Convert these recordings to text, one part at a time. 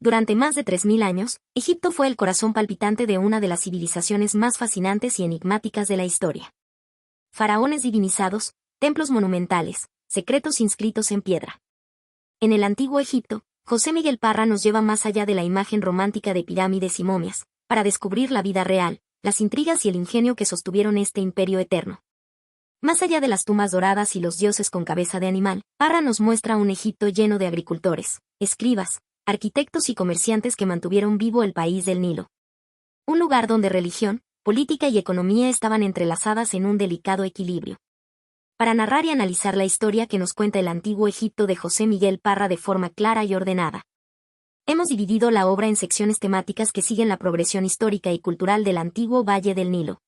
Durante más de 3000 años, Egipto fue el corazón palpitante de una de las civilizaciones más fascinantes y enigmáticas de la historia. Faraones divinizados, templos monumentales, secretos inscritos en piedra. En el antiguo Egipto, José Miguel Parra nos lleva más allá de la imagen romántica de pirámides y momias, para descubrir la vida real, las intrigas y el ingenio que sostuvieron este imperio eterno. Más allá de las tumbas doradas y los dioses con cabeza de animal, Parra nos muestra un Egipto lleno de agricultores, escribas, arquitectos y comerciantes que mantuvieron vivo el país del Nilo. Un lugar donde religión, política y economía estaban entrelazadas en un delicado equilibrio. Para narrar y analizar la historia que nos cuenta el antiguo Egipto de José Miguel Parra de forma clara y ordenada, hemos dividido la obra en secciones temáticas que siguen la progresión histórica y cultural del antiguo Valle del Nilo.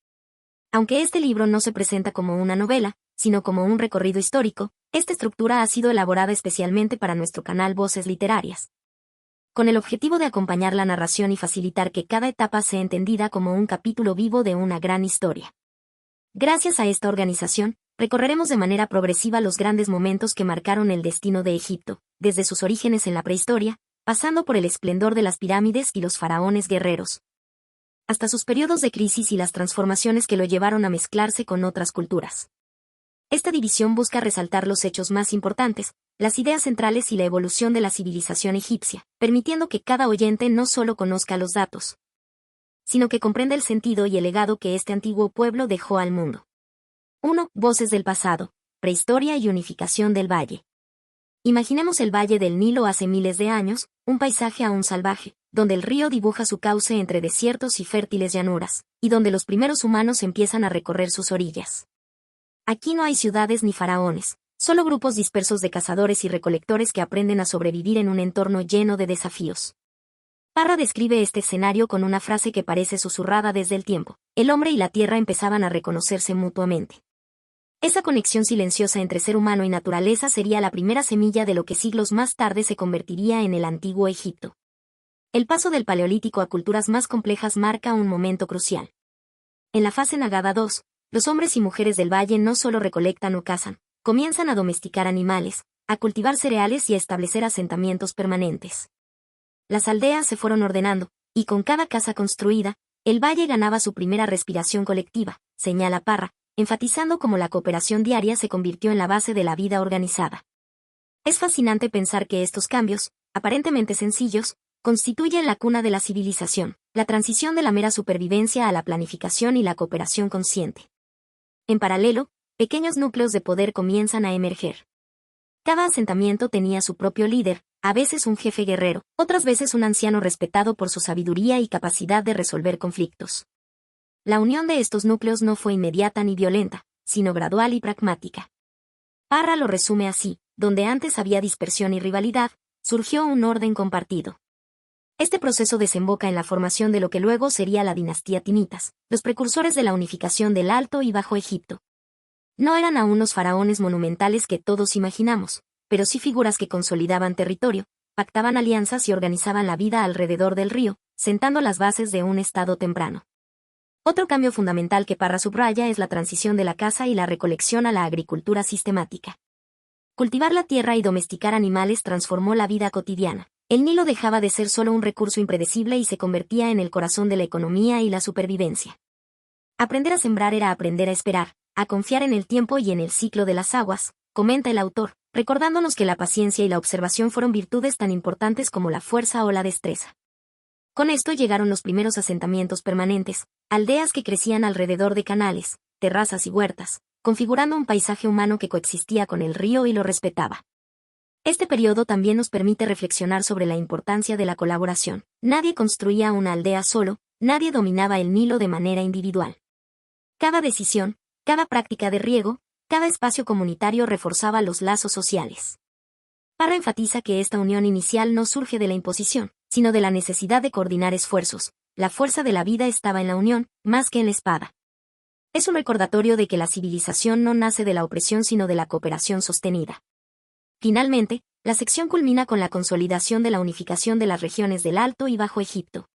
Aunque este libro no se presenta como una novela, sino como un recorrido histórico, esta estructura ha sido elaborada especialmente para nuestro canal Voces Literarias, con el objetivo de acompañar la narración y facilitar que cada etapa sea entendida como un capítulo vivo de una gran historia. Gracias a esta organización, recorreremos de manera progresiva los grandes momentos que marcaron el destino de Egipto, desde sus orígenes en la prehistoria, pasando por el esplendor de las pirámides y los faraones guerreros, hasta sus periodos de crisis y las transformaciones que lo llevaron a mezclarse con otras culturas. Esta división busca resaltar los hechos más importantes, las ideas centrales y la evolución de la civilización egipcia, permitiendo que cada oyente no solo conozca los datos, sino que comprenda el sentido y el legado que este antiguo pueblo dejó al mundo. 1. Voces del pasado, prehistoria y unificación del valle. Imaginemos el Valle del Nilo hace miles de años, un paisaje aún salvaje, donde el río dibuja su cauce entre desiertos y fértiles llanuras, y donde los primeros humanos empiezan a recorrer sus orillas. Aquí no hay ciudades ni faraones, solo grupos dispersos de cazadores y recolectores que aprenden a sobrevivir en un entorno lleno de desafíos. Parra describe este escenario con una frase que parece susurrada desde el tiempo: el hombre y la tierra empezaban a reconocerse mutuamente. Esa conexión silenciosa entre ser humano y naturaleza sería la primera semilla de lo que siglos más tarde se convertiría en el antiguo Egipto. El paso del Paleolítico a culturas más complejas marca un momento crucial. En la fase Nagada II, los hombres y mujeres del valle no solo recolectan o cazan, comienzan a domesticar animales, a cultivar cereales y a establecer asentamientos permanentes. Las aldeas se fueron ordenando, y con cada casa construida, el valle ganaba su primera respiración colectiva, señala Parra, enfatizando cómo la cooperación diaria se convirtió en la base de la vida organizada. Es fascinante pensar que estos cambios, aparentemente sencillos, constituyen la cuna de la civilización, la transición de la mera supervivencia a la planificación y la cooperación consciente. En paralelo, pequeños núcleos de poder comienzan a emerger. Cada asentamiento tenía su propio líder, a veces un jefe guerrero, otras veces un anciano respetado por su sabiduría y capacidad de resolver conflictos. La unión de estos núcleos no fue inmediata ni violenta, sino gradual y pragmática. Parra lo resume así: donde antes había dispersión y rivalidad, surgió un orden compartido. Este proceso desemboca en la formación de lo que luego sería la dinastía Timitas, los precursores de la unificación del Alto y Bajo Egipto. No eran aún los faraones monumentales que todos imaginamos, pero sí figuras que consolidaban territorio, pactaban alianzas y organizaban la vida alrededor del río, sentando las bases de un estado temprano. Otro cambio fundamental que Parra subraya es la transición de la caza y la recolección a la agricultura sistemática. Cultivar la tierra y domesticar animales transformó la vida cotidiana. El Nilo dejaba de ser solo un recurso impredecible y se convertía en el corazón de la economía y la supervivencia. Aprender a sembrar era aprender a esperar, a confiar en el tiempo y en el ciclo de las aguas, comenta el autor, recordándonos que la paciencia y la observación fueron virtudes tan importantes como la fuerza o la destreza. Con esto llegaron los primeros asentamientos permanentes, aldeas que crecían alrededor de canales, terrazas y huertas, configurando un paisaje humano que coexistía con el río y lo respetaba. Este periodo también nos permite reflexionar sobre la importancia de la colaboración. Nadie construía una aldea solo, nadie dominaba el Nilo de manera individual. Cada decisión, cada práctica de riego, cada espacio comunitario reforzaba los lazos sociales. Parra enfatiza que esta unión inicial no surge de la imposición, sino de la necesidad de coordinar esfuerzos. La fuerza de la vida estaba en la unión, más que en la espada. Es un recordatorio de que la civilización no nace de la opresión sino de la cooperación sostenida. Finalmente, la sección culmina con la consolidación de la unificación de las regiones del Alto y Bajo Egipto.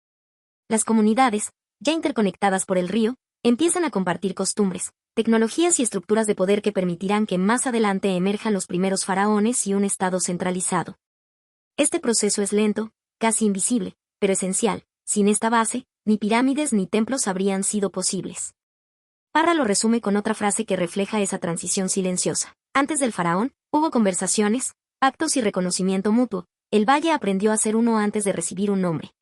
Las comunidades, ya interconectadas por el río, empiezan a compartir costumbres, tecnologías y estructuras de poder que permitirán que más adelante emerjan los primeros faraones y un estado centralizado. Este proceso es lento, casi invisible, pero esencial. Sin esta base, ni pirámides ni templos habrían sido posibles. Parra lo resume con otra frase que refleja esa transición silenciosa. Antes del faraón, hubo conversaciones, pactos y reconocimiento mutuo. El valle aprendió a ser uno antes de recibir un nombre.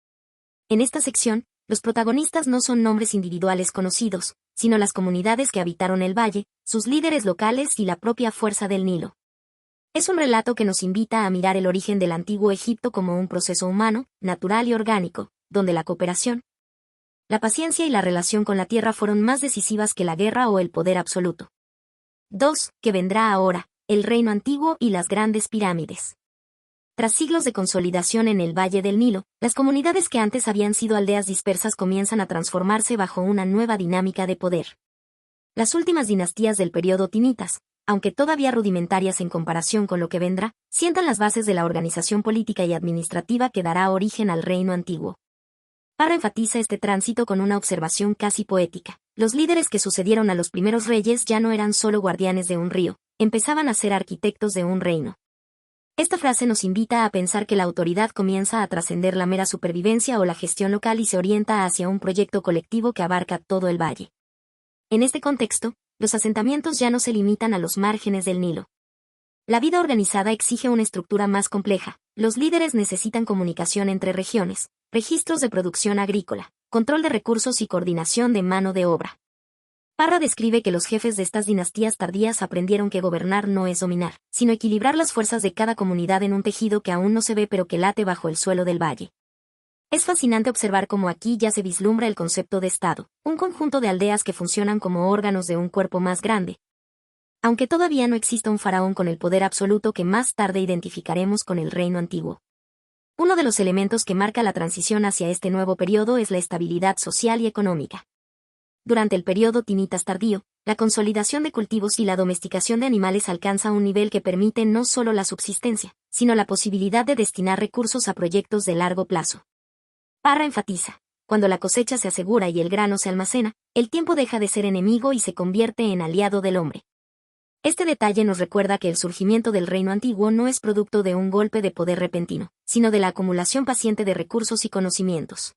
En esta sección, los protagonistas no son nombres individuales conocidos, sino las comunidades que habitaron el valle, sus líderes locales y la propia fuerza del Nilo. Es un relato que nos invita a mirar el origen del antiguo Egipto como un proceso humano, natural y orgánico, donde la cooperación, la paciencia y la relación con la tierra fueron más decisivas que la guerra o el poder absoluto. 2. ¿Qué vendrá ahora? El reino antiguo y las grandes pirámides. Tras siglos de consolidación en el Valle del Nilo, las comunidades que antes habían sido aldeas dispersas comienzan a transformarse bajo una nueva dinámica de poder. Las últimas dinastías del período tinitas, aunque todavía rudimentarias en comparación con lo que vendrá, sientan las bases de la organización política y administrativa que dará origen al reino antiguo. Parra enfatiza este tránsito con una observación casi poética. Los líderes que sucedieron a los primeros reyes ya no eran solo guardianes de un río, empezaban a ser arquitectos de un reino. Esta frase nos invita a pensar que la autoridad comienza a trascender la mera supervivencia o la gestión local y se orienta hacia un proyecto colectivo que abarca todo el valle. En este contexto, los asentamientos ya no se limitan a los márgenes del Nilo. La vida organizada exige una estructura más compleja. Los líderes necesitan comunicación entre regiones, registros de producción agrícola, control de recursos y coordinación de mano de obra. Parra describe que los jefes de estas dinastías tardías aprendieron que gobernar no es dominar, sino equilibrar las fuerzas de cada comunidad en un tejido que aún no se ve pero que late bajo el suelo del valle. Es fascinante observar cómo aquí ya se vislumbra el concepto de Estado, un conjunto de aldeas que funcionan como órganos de un cuerpo más grande. Aunque todavía no exista un faraón con el poder absoluto que más tarde identificaremos con el reino antiguo. Uno de los elementos que marca la transición hacia este nuevo periodo es la estabilidad social y económica. Durante el periodo tinitas tardío, la consolidación de cultivos y la domesticación de animales alcanza un nivel que permite no solo la subsistencia, sino la posibilidad de destinar recursos a proyectos de largo plazo. Parra enfatiza, cuando la cosecha se asegura y el grano se almacena, el tiempo deja de ser enemigo y se convierte en aliado del hombre. Este detalle nos recuerda que el surgimiento del reino antiguo no es producto de un golpe de poder repentino, sino de la acumulación paciente de recursos y conocimientos.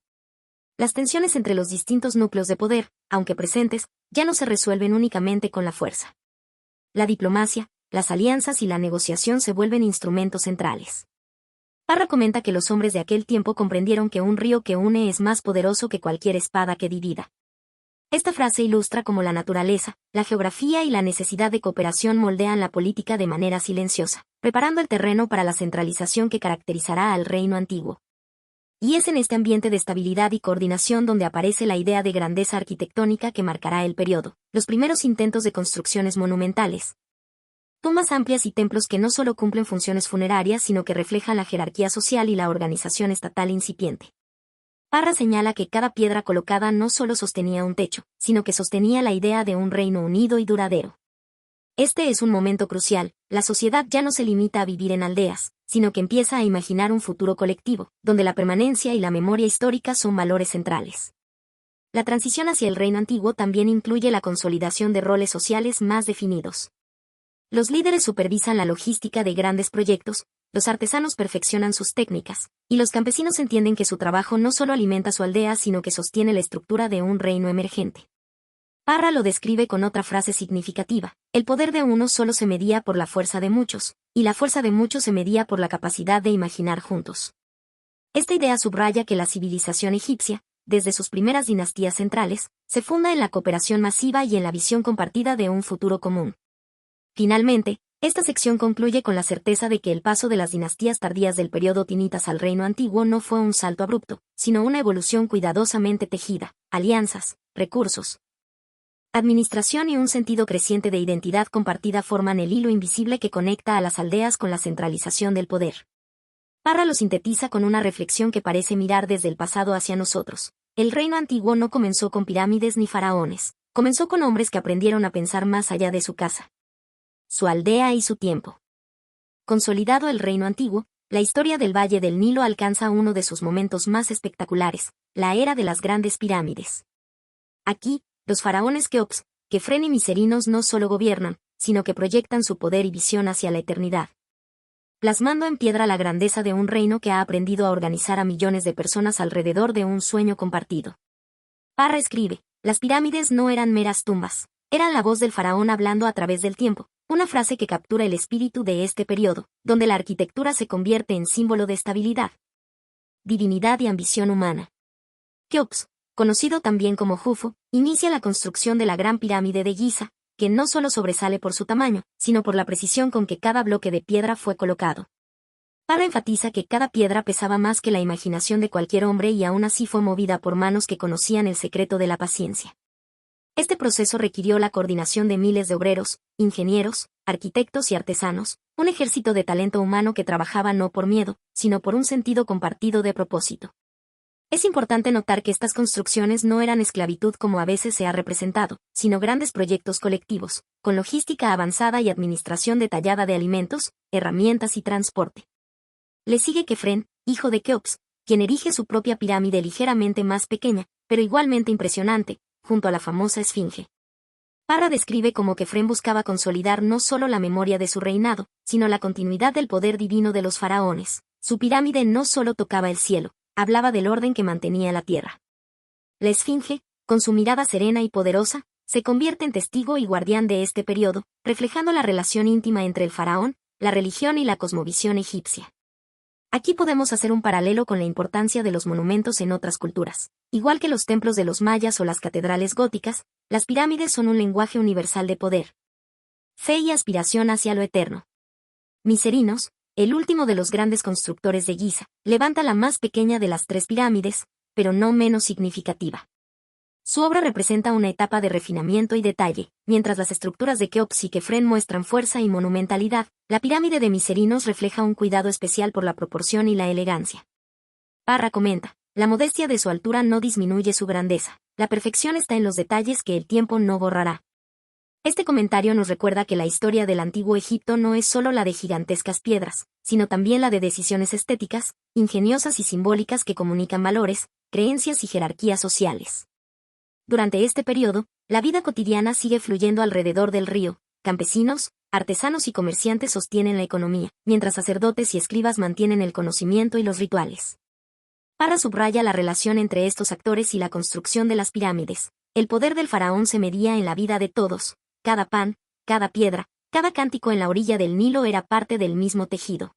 Las tensiones entre los distintos núcleos de poder, aunque presentes, ya no se resuelven únicamente con la fuerza. La diplomacia, las alianzas y la negociación se vuelven instrumentos centrales. Parra comenta que los hombres de aquel tiempo comprendieron que un río que une es más poderoso que cualquier espada que divida. Esta frase ilustra cómo la naturaleza, la geografía y la necesidad de cooperación moldean la política de manera silenciosa, preparando el terreno para la centralización que caracterizará al reino antiguo. Y es en este ambiente de estabilidad y coordinación donde aparece la idea de grandeza arquitectónica que marcará el periodo, los primeros intentos de construcciones monumentales. Tumbas amplias y templos que no solo cumplen funciones funerarias sino que reflejan la jerarquía social y la organización estatal incipiente. Parra señala que cada piedra colocada no solo sostenía un techo, sino que sostenía la idea de un reino unido y duradero. Este es un momento crucial, la sociedad ya no se limita a vivir en aldeas, sino que empieza a imaginar un futuro colectivo, donde la permanencia y la memoria histórica son valores centrales. La transición hacia el reino antiguo también incluye la consolidación de roles sociales más definidos. Los líderes supervisan la logística de grandes proyectos, los artesanos perfeccionan sus técnicas, y los campesinos entienden que su trabajo no solo alimenta su aldea sino que sostiene la estructura de un reino emergente. Parra lo describe con otra frase significativa: el poder de uno solo se medía por la fuerza de muchos, y la fuerza de muchos se medía por la capacidad de imaginar juntos. Esta idea subraya que la civilización egipcia, desde sus primeras dinastías centrales, se funda en la cooperación masiva y en la visión compartida de un futuro común. Finalmente, esta sección concluye con la certeza de que el paso de las dinastías tardías del período tinitas al reino antiguo no fue un salto abrupto, sino una evolución cuidadosamente tejida, alianzas, recursos, administración y un sentido creciente de identidad compartida forman el hilo invisible que conecta a las aldeas con la centralización del poder. Parra lo sintetiza con una reflexión que parece mirar desde el pasado hacia nosotros. El reino antiguo no comenzó con pirámides ni faraones, comenzó con hombres que aprendieron a pensar más allá de su casa, su aldea y su tiempo. Consolidado el reino antiguo, la historia del Valle del Nilo alcanza uno de sus momentos más espectaculares, la era de las grandes pirámides. Aquí, los faraones Keops, Kefren y Miserinos no solo gobiernan, sino que proyectan su poder y visión hacia la eternidad. plasmando en piedra la grandeza de un reino que ha aprendido a organizar a millones de personas alrededor de un sueño compartido. Parra escribe, las pirámides no eran meras tumbas, eran la voz del faraón hablando a través del tiempo, una frase que captura el espíritu de este periodo, donde la arquitectura se convierte en símbolo de estabilidad, divinidad y ambición humana. Keops, conocido también como Jufo, inicia la construcción de la Gran Pirámide de Giza, que no solo sobresale por su tamaño, sino por la precisión con que cada bloque de piedra fue colocado. Parra enfatiza que cada piedra pesaba más que la imaginación de cualquier hombre y aún así fue movida por manos que conocían el secreto de la paciencia. Este proceso requirió la coordinación de miles de obreros, ingenieros, arquitectos y artesanos, un ejército de talento humano que trabajaba no por miedo, sino por un sentido compartido de propósito. Es importante notar que estas construcciones no eran esclavitud como a veces se ha representado, sino grandes proyectos colectivos, con logística avanzada y administración detallada de alimentos, herramientas y transporte. Le sigue Kefren, hijo de Keops, quien erige su propia pirámide ligeramente más pequeña, pero igualmente impresionante, junto a la famosa Esfinge. Parra describe cómo Kefren buscaba consolidar no solo la memoria de su reinado, sino la continuidad del poder divino de los faraones. Su pirámide no solo tocaba el cielo, hablaba del orden que mantenía la tierra. La Esfinge, con su mirada serena y poderosa, se convierte en testigo y guardián de este periodo, reflejando la relación íntima entre el faraón, la religión y la cosmovisión egipcia. Aquí podemos hacer un paralelo con la importancia de los monumentos en otras culturas. Igual que los templos de los mayas o las catedrales góticas, las pirámides son un lenguaje universal de poder, fe y aspiración hacia lo eterno. Miserinos, el último de los grandes constructores de Giza, levanta la más pequeña de las tres pirámides, pero no menos significativa. Su obra representa una etapa de refinamiento y detalle, mientras las estructuras de Keops y Kefren muestran fuerza y monumentalidad, la pirámide de Miserinos refleja un cuidado especial por la proporción y la elegancia. Parra comenta, la modestia de su altura no disminuye su grandeza, la perfección está en los detalles que el tiempo no borrará. Este comentario nos recuerda que la historia del antiguo Egipto no es solo la de gigantescas piedras, sino también la de decisiones estéticas, ingeniosas y simbólicas que comunican valores, creencias y jerarquías sociales. Durante este periodo, la vida cotidiana sigue fluyendo alrededor del río, campesinos, artesanos y comerciantes sostienen la economía, mientras sacerdotes y escribas mantienen el conocimiento y los rituales. Parra subraya la relación entre estos actores y la construcción de las pirámides. El poder del faraón se medía en la vida de todos, cada pan, cada piedra, cada cántico en la orilla del Nilo era parte del mismo tejido.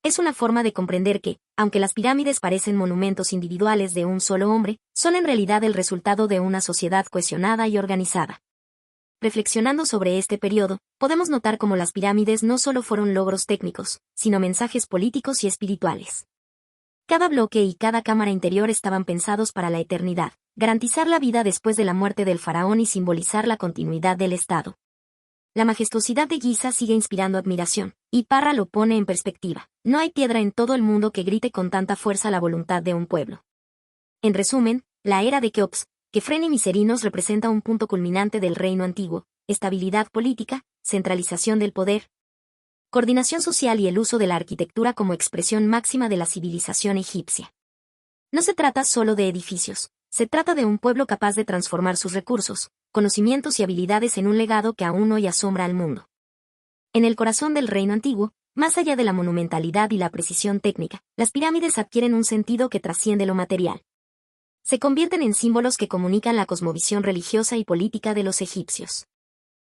Es una forma de comprender que, aunque las pirámides parecen monumentos individuales de un solo hombre, son en realidad el resultado de una sociedad cohesionada y organizada. Reflexionando sobre este periodo, podemos notar cómo las pirámides no solo fueron logros técnicos, sino mensajes políticos y espirituales. Cada bloque y cada cámara interior estaban pensados para la eternidad, garantizar la vida después de la muerte del faraón y simbolizar la continuidad del Estado. La majestuosidad de Giza sigue inspirando admiración, y Parra lo pone en perspectiva. No hay piedra en todo el mundo que grite con tanta fuerza la voluntad de un pueblo. En resumen, la era de Keops, Kefren y Miserinos representa un punto culminante del reino antiguo, estabilidad política, centralización del poder, coordinación social y el uso de la arquitectura como expresión máxima de la civilización egipcia. No se trata solo de edificios, se trata de un pueblo capaz de transformar sus recursos, conocimientos y habilidades en un legado que aún hoy asombra al mundo. En el corazón del reino antiguo, más allá de la monumentalidad y la precisión técnica, las pirámides adquieren un sentido que trasciende lo material. Se convierten en símbolos que comunican la cosmovisión religiosa y política de los egipcios.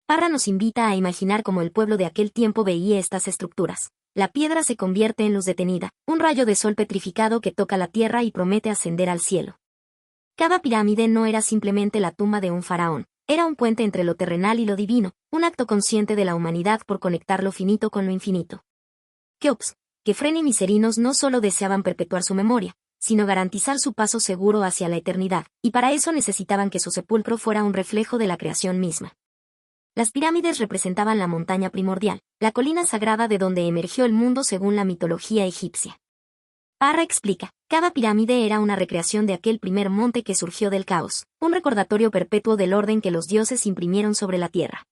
Parra nos invita a imaginar cómo el pueblo de aquel tiempo veía estas estructuras. La piedra se convierte en luz detenida, un rayo de sol petrificado que toca la tierra y promete ascender al cielo. Cada pirámide no era simplemente la tumba de un faraón, era un puente entre lo terrenal y lo divino, un acto consciente de la humanidad por conectar lo finito con lo infinito. Keops, Kefren y Miserinos no solo deseaban perpetuar su memoria, sino garantizar su paso seguro hacia la eternidad, y para eso necesitaban que su sepulcro fuera un reflejo de la creación misma. Las pirámides representaban la montaña primordial, la colina sagrada de donde emergió el mundo según la mitología egipcia. Parra explica, cada pirámide era una recreación de aquel primer monte que surgió del caos, un recordatorio perpetuo del orden que los dioses imprimieron sobre la tierra.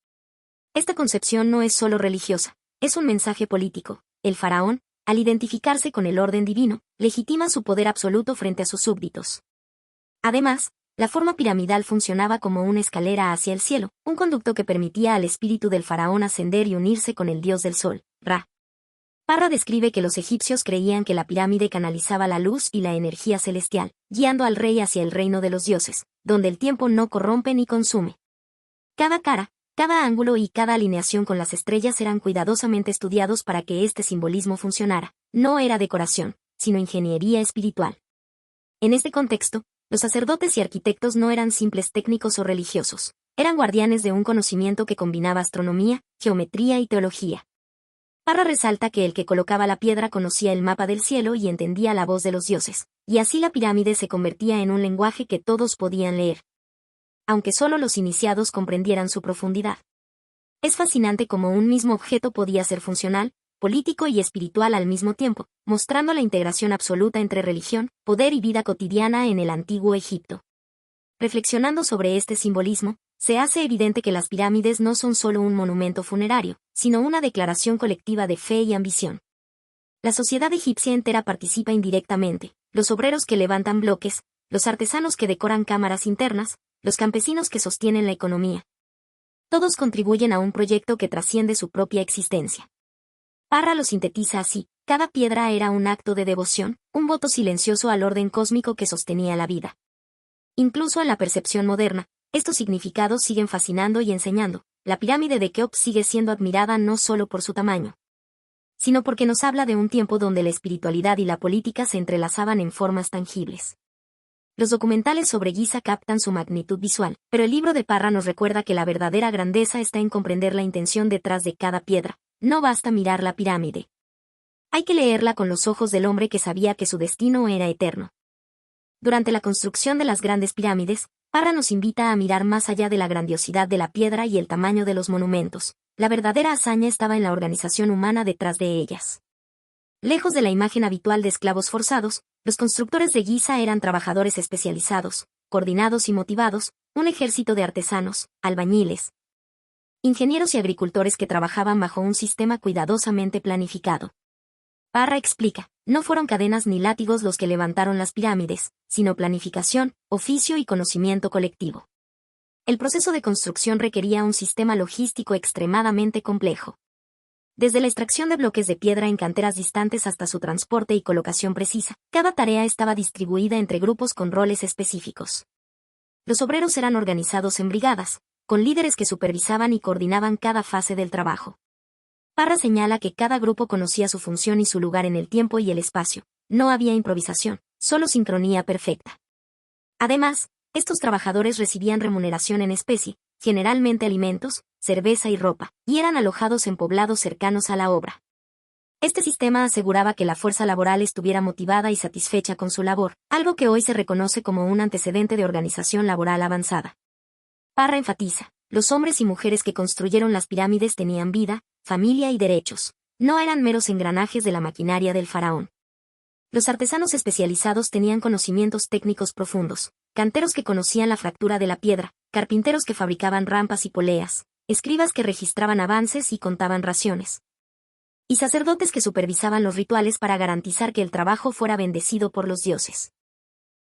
Esta concepción no es solo religiosa, es un mensaje político. El faraón, al identificarse con el orden divino, legitima su poder absoluto frente a sus súbditos. Además, la forma piramidal funcionaba como una escalera hacia el cielo, un conducto que permitía al espíritu del faraón ascender y unirse con el dios del sol, Ra. Parra describe que los egipcios creían que la pirámide canalizaba la luz y la energía celestial, guiando al rey hacia el reino de los dioses, donde el tiempo no corrompe ni consume. Cada cara, cada ángulo y cada alineación con las estrellas eran cuidadosamente estudiados para que este simbolismo funcionara. No era decoración, sino ingeniería espiritual. En este contexto, los sacerdotes y arquitectos no eran simples técnicos o religiosos, eran guardianes de un conocimiento que combinaba astronomía, geometría y teología. Parra resalta que el que colocaba la piedra conocía el mapa del cielo y entendía la voz de los dioses, y así la pirámide se convertía en un lenguaje que todos podían leer, aunque solo los iniciados comprendieran su profundidad. Es fascinante cómo un mismo objeto podía ser funcional, político y espiritual al mismo tiempo, mostrando la integración absoluta entre religión, poder y vida cotidiana en el antiguo Egipto. Reflexionando sobre este simbolismo, se hace evidente que las pirámides no son solo un monumento funerario, sino una declaración colectiva de fe y ambición. La sociedad egipcia entera participa indirectamente, los obreros que levantan bloques, los artesanos que decoran cámaras internas, los campesinos que sostienen la economía. Todos contribuyen a un proyecto que trasciende su propia existencia. Parra lo sintetiza así: cada piedra era un acto de devoción, un voto silencioso al orden cósmico que sostenía la vida. Incluso en la percepción moderna, estos significados siguen fascinando y enseñando. La pirámide de Keops sigue siendo admirada no solo por su tamaño, sino porque nos habla de un tiempo donde la espiritualidad y la política se entrelazaban en formas tangibles. Los documentales sobre Giza captan su magnitud visual, pero el libro de Parra nos recuerda que la verdadera grandeza está en comprender la intención detrás de cada piedra. No basta mirar la pirámide. Hay que leerla con los ojos del hombre que sabía que su destino era eterno. Durante la construcción de las grandes pirámides, Parra nos invita a mirar más allá de la grandiosidad de la piedra y el tamaño de los monumentos. La verdadera hazaña estaba en la organización humana detrás de ellas. Lejos de la imagen habitual de esclavos forzados, los constructores de Giza eran trabajadores especializados, coordinados y motivados, un ejército de artesanos, albañiles, ingenieros y agricultores que trabajaban bajo un sistema cuidadosamente planificado. Parra explica: no fueron cadenas ni látigos los que levantaron las pirámides, sino planificación, oficio y conocimiento colectivo. El proceso de construcción requería un sistema logístico extremadamente complejo. Desde la extracción de bloques de piedra en canteras distantes hasta su transporte y colocación precisa, cada tarea estaba distribuida entre grupos con roles específicos. Los obreros eran organizados en brigadas, con líderes que supervisaban y coordinaban cada fase del trabajo. Parra señala que cada grupo conocía su función y su lugar en el tiempo y el espacio. No había improvisación, solo sincronía perfecta. Además, estos trabajadores recibían remuneración en especie, generalmente alimentos, cerveza y ropa, y eran alojados en poblados cercanos a la obra. Este sistema aseguraba que la fuerza laboral estuviera motivada y satisfecha con su labor, algo que hoy se reconoce como un antecedente de organización laboral avanzada. Parra enfatiza: los hombres y mujeres que construyeron las pirámides tenían vida, familia y derechos. No eran meros engranajes de la maquinaria del faraón. Los artesanos especializados tenían conocimientos técnicos profundos, canteros que conocían la fractura de la piedra, carpinteros que fabricaban rampas y poleas, escribas que registraban avances y contaban raciones, y sacerdotes que supervisaban los rituales para garantizar que el trabajo fuera bendecido por los dioses.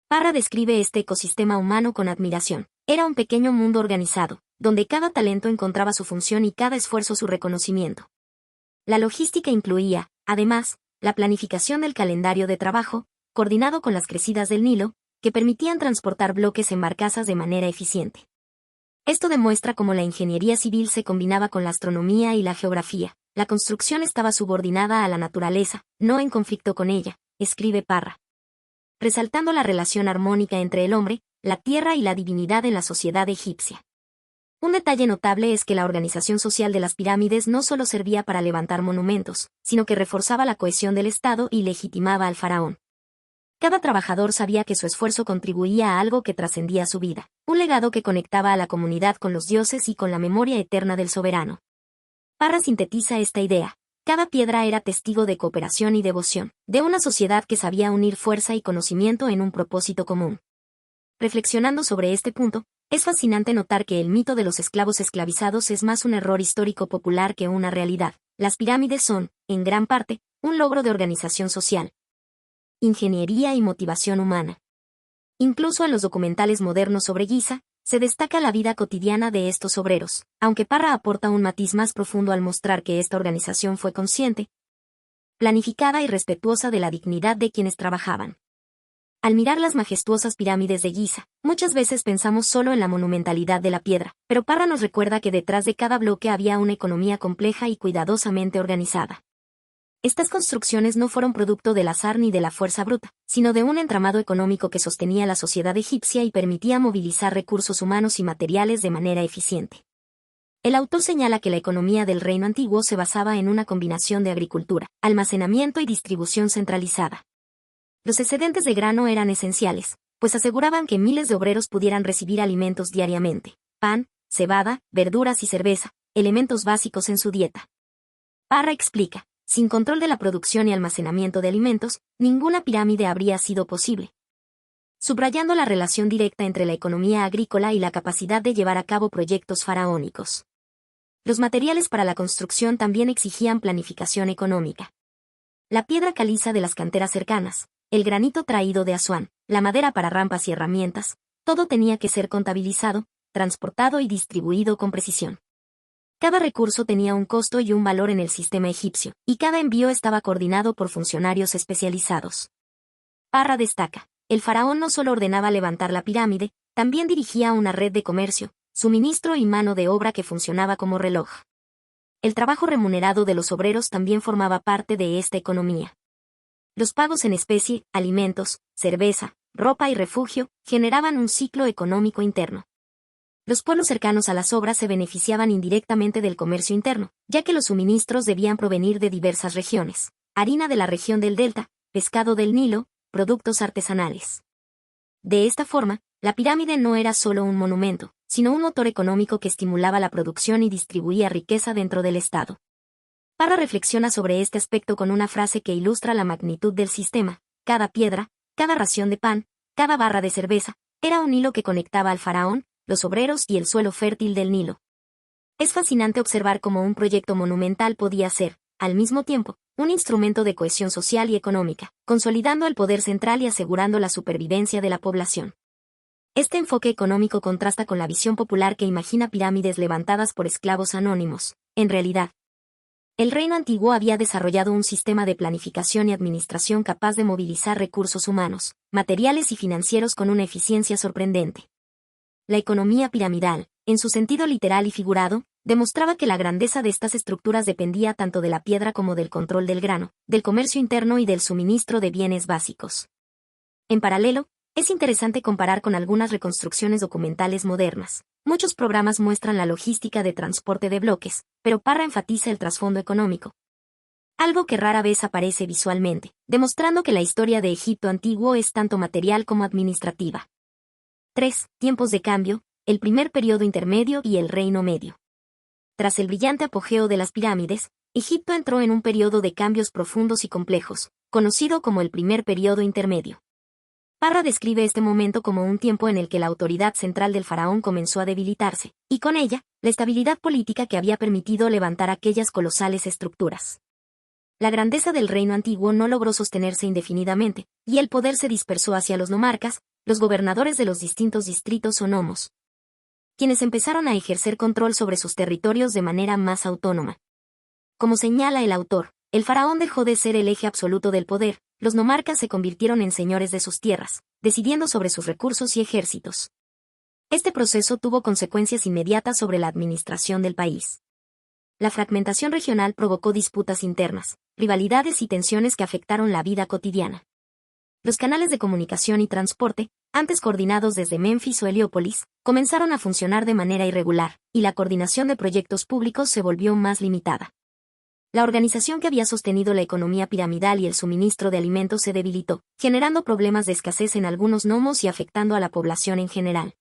Parra describe este ecosistema humano con admiración. Era un pequeño mundo organizado, donde cada talento encontraba su función y cada esfuerzo su reconocimiento. La logística incluía, además, la planificación del calendario de trabajo, coordinado con las crecidas del Nilo, que permitían transportar bloques en barcazas de manera eficiente. Esto demuestra cómo la ingeniería civil se combinaba con la astronomía y la geografía. La construcción estaba subordinada a la naturaleza, no en conflicto con ella, escribe Parra, resaltando la relación armónica entre el hombre, la tierra y la divinidad en la sociedad egipcia. Un detalle notable es que la organización social de las pirámides no solo servía para levantar monumentos, sino que reforzaba la cohesión del Estado y legitimaba al faraón. Cada trabajador sabía que su esfuerzo contribuía a algo que trascendía su vida, un legado que conectaba a la comunidad con los dioses y con la memoria eterna del soberano. Parra sintetiza esta idea: cada piedra era testigo de cooperación y devoción, de una sociedad que sabía unir fuerza y conocimiento en un propósito común. Reflexionando sobre este punto, es fascinante notar que el mito de los esclavos esclavizados es más un error histórico popular que una realidad. Las pirámides son, en gran parte, un logro de organización social, ingeniería y motivación humana. Incluso en los documentales modernos sobre Giza, se destaca la vida cotidiana de estos obreros, aunque Parra aporta un matiz más profundo al mostrar que esta organización fue consciente, planificada y respetuosa de la dignidad de quienes trabajaban. Al mirar las majestuosas pirámides de Giza, muchas veces pensamos solo en la monumentalidad de la piedra, pero Parra nos recuerda que detrás de cada bloque había una economía compleja y cuidadosamente organizada. Estas construcciones no fueron producto del azar ni de la fuerza bruta, sino de un entramado económico que sostenía la sociedad egipcia y permitía movilizar recursos humanos y materiales de manera eficiente. El autor señala que la economía del reino antiguo se basaba en una combinación de agricultura, almacenamiento y distribución centralizada. Los excedentes de grano eran esenciales, pues aseguraban que miles de obreros pudieran recibir alimentos diariamente: pan, cebada, verduras y cerveza, elementos básicos en su dieta. Parra explica: sin control de la producción y almacenamiento de alimentos, ninguna pirámide habría sido posible, subrayando la relación directa entre la economía agrícola y la capacidad de llevar a cabo proyectos faraónicos. Los materiales para la construcción también exigían planificación económica. La piedra caliza de las canteras cercanas, el granito traído de Asuán, la madera para rampas y herramientas, todo tenía que ser contabilizado, transportado y distribuido con precisión. Cada recurso tenía un costo y un valor en el sistema egipcio, y cada envío estaba coordinado por funcionarios especializados. Parra destaca: el faraón no solo ordenaba levantar la pirámide, también dirigía una red de comercio, suministro y mano de obra que funcionaba como reloj. El trabajo remunerado de los obreros también formaba parte de esta economía. Los pagos en especie, alimentos, cerveza, ropa y refugio, generaban un ciclo económico interno. Los pueblos cercanos a las obras se beneficiaban indirectamente del comercio interno, ya que los suministros debían provenir de diversas regiones: harina de la región del Delta, pescado del Nilo, productos artesanales. De esta forma, la pirámide no era solo un monumento, sino un motor económico que estimulaba la producción y distribuía riqueza dentro del Estado. Parra reflexiona sobre este aspecto con una frase que ilustra la magnitud del sistema: cada piedra, cada ración de pan, cada barra de cerveza, era un hilo que conectaba al faraón, los obreros y el suelo fértil del Nilo. Es fascinante observar cómo un proyecto monumental podía ser, al mismo tiempo, un instrumento de cohesión social y económica, consolidando el poder central y asegurando la supervivencia de la población. Este enfoque económico contrasta con la visión popular que imagina pirámides levantadas por esclavos anónimos. En realidad, el reino antiguo había desarrollado un sistema de planificación y administración capaz de movilizar recursos humanos, materiales y financieros con una eficiencia sorprendente. La economía piramidal, en su sentido literal y figurado, demostraba que la grandeza de estas estructuras dependía tanto de la piedra como del control del grano, del comercio interno y del suministro de bienes básicos. En paralelo, es interesante comparar con algunas reconstrucciones documentales modernas. Muchos programas muestran la logística de transporte de bloques, pero Parra enfatiza el trasfondo económico, algo que rara vez aparece visualmente, demostrando que la historia de Egipto antiguo es tanto material como administrativa. 3. Tiempos de cambio, el primer periodo intermedio y el reino medio. Tras el brillante apogeo de las pirámides, Egipto entró en un periodo de cambios profundos y complejos, conocido como el primer periodo intermedio. Parra describe este momento como un tiempo en el que la autoridad central del faraón comenzó a debilitarse, y con ella, la estabilidad política que había permitido levantar aquellas colosales estructuras. La grandeza del reino antiguo no logró sostenerse indefinidamente, y el poder se dispersó hacia los nomarcas, los gobernadores de los distintos distritos o nomos, quienes empezaron a ejercer control sobre sus territorios de manera más autónoma. Como señala el autor, el faraón dejó de ser el eje absoluto del poder, los nomarcas se convirtieron en señores de sus tierras, decidiendo sobre sus recursos y ejércitos. Este proceso tuvo consecuencias inmediatas sobre la administración del país. La fragmentación regional provocó disputas internas, rivalidades y tensiones que afectaron la vida cotidiana. Los canales de comunicación y transporte, antes coordinados desde Menfis o Heliópolis, comenzaron a funcionar de manera irregular, y la coordinación de proyectos públicos se volvió más limitada. La organización que había sostenido la economía piramidal y el suministro de alimentos se debilitó, generando problemas de escasez en algunos nomos y afectando a la población en general.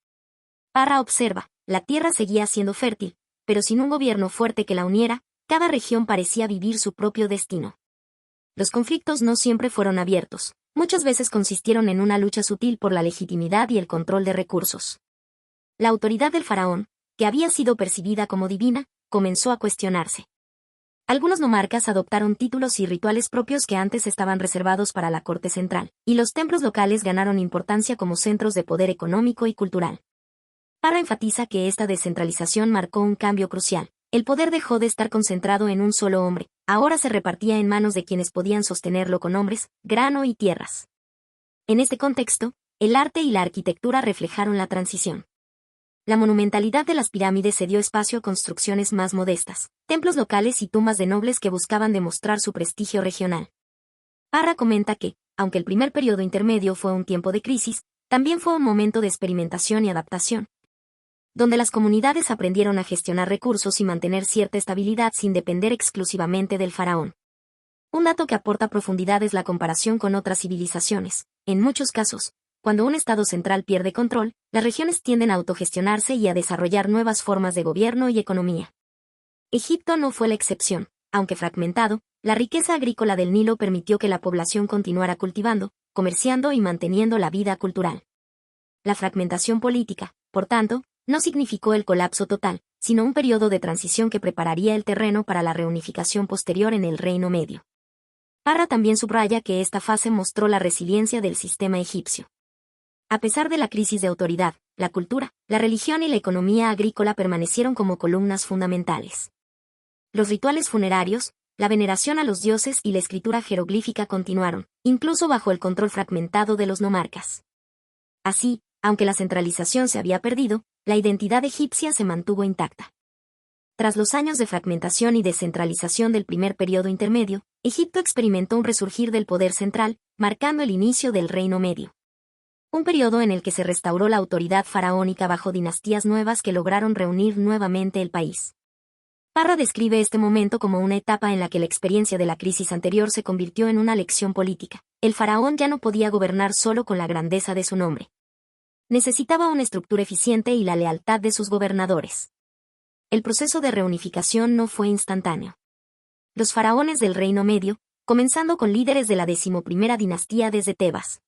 Parra observa: la tierra seguía siendo fértil, pero sin un gobierno fuerte que la uniera, cada región parecía vivir su propio destino. Los conflictos no siempre fueron abiertos, muchas veces consistieron en una lucha sutil por la legitimidad y el control de recursos. La autoridad del faraón, que había sido percibida como divina, comenzó a cuestionarse. Algunos nomarcas adoptaron títulos y rituales propios que antes estaban reservados para la corte central, y los templos locales ganaron importancia como centros de poder económico y cultural. Parra enfatiza que esta descentralización marcó un cambio crucial, el poder dejó de estar concentrado en un solo hombre, ahora se repartía en manos de quienes podían sostenerlo con hombres, grano y tierras. En este contexto, el arte y la arquitectura reflejaron la transición. La monumentalidad de las pirámides se dio espacio a construcciones más modestas, templos locales y tumbas de nobles que buscaban demostrar su prestigio regional. Parra comenta que, aunque el primer periodo intermedio fue un tiempo de crisis, también fue un momento de experimentación y adaptación, donde las comunidades aprendieron a gestionar recursos y mantener cierta estabilidad sin depender exclusivamente del faraón. Un dato que aporta profundidad es la comparación con otras civilizaciones. En muchos casos, cuando un Estado central pierde control, las regiones tienden a autogestionarse y a desarrollar nuevas formas de gobierno y economía. Egipto no fue la excepción. Aunque fragmentado, la riqueza agrícola del Nilo permitió que la población continuara cultivando, comerciando y manteniendo la vida cultural. La fragmentación política, por tanto, no significó el colapso total, sino un periodo de transición que prepararía el terreno para la reunificación posterior en el Reino Medio. Parra también subraya que esta fase mostró la resiliencia del sistema egipcio. A pesar de la crisis de autoridad, la cultura, la religión y la economía agrícola permanecieron como columnas fundamentales. Los rituales funerarios, la veneración a los dioses y la escritura jeroglífica continuaron, incluso bajo el control fragmentado de los nomarcas. Así, aunque la centralización se había perdido, la identidad egipcia se mantuvo intacta. Tras los años de fragmentación y descentralización del primer periodo intermedio, Egipto experimentó un resurgir del poder central, marcando el inicio del Reino Medio. Un periodo en el que se restauró la autoridad faraónica bajo dinastías nuevas que lograron reunir nuevamente el país. Parra describe este momento como una etapa en la que la experiencia de la crisis anterior se convirtió en una lección política. El faraón ya no podía gobernar solo con la grandeza de su nombre. Necesitaba una estructura eficiente y la lealtad de sus gobernadores. El proceso de reunificación no fue instantáneo. Los faraones del Reino Medio, comenzando con líderes de la 11ª dinastía desde Tebas,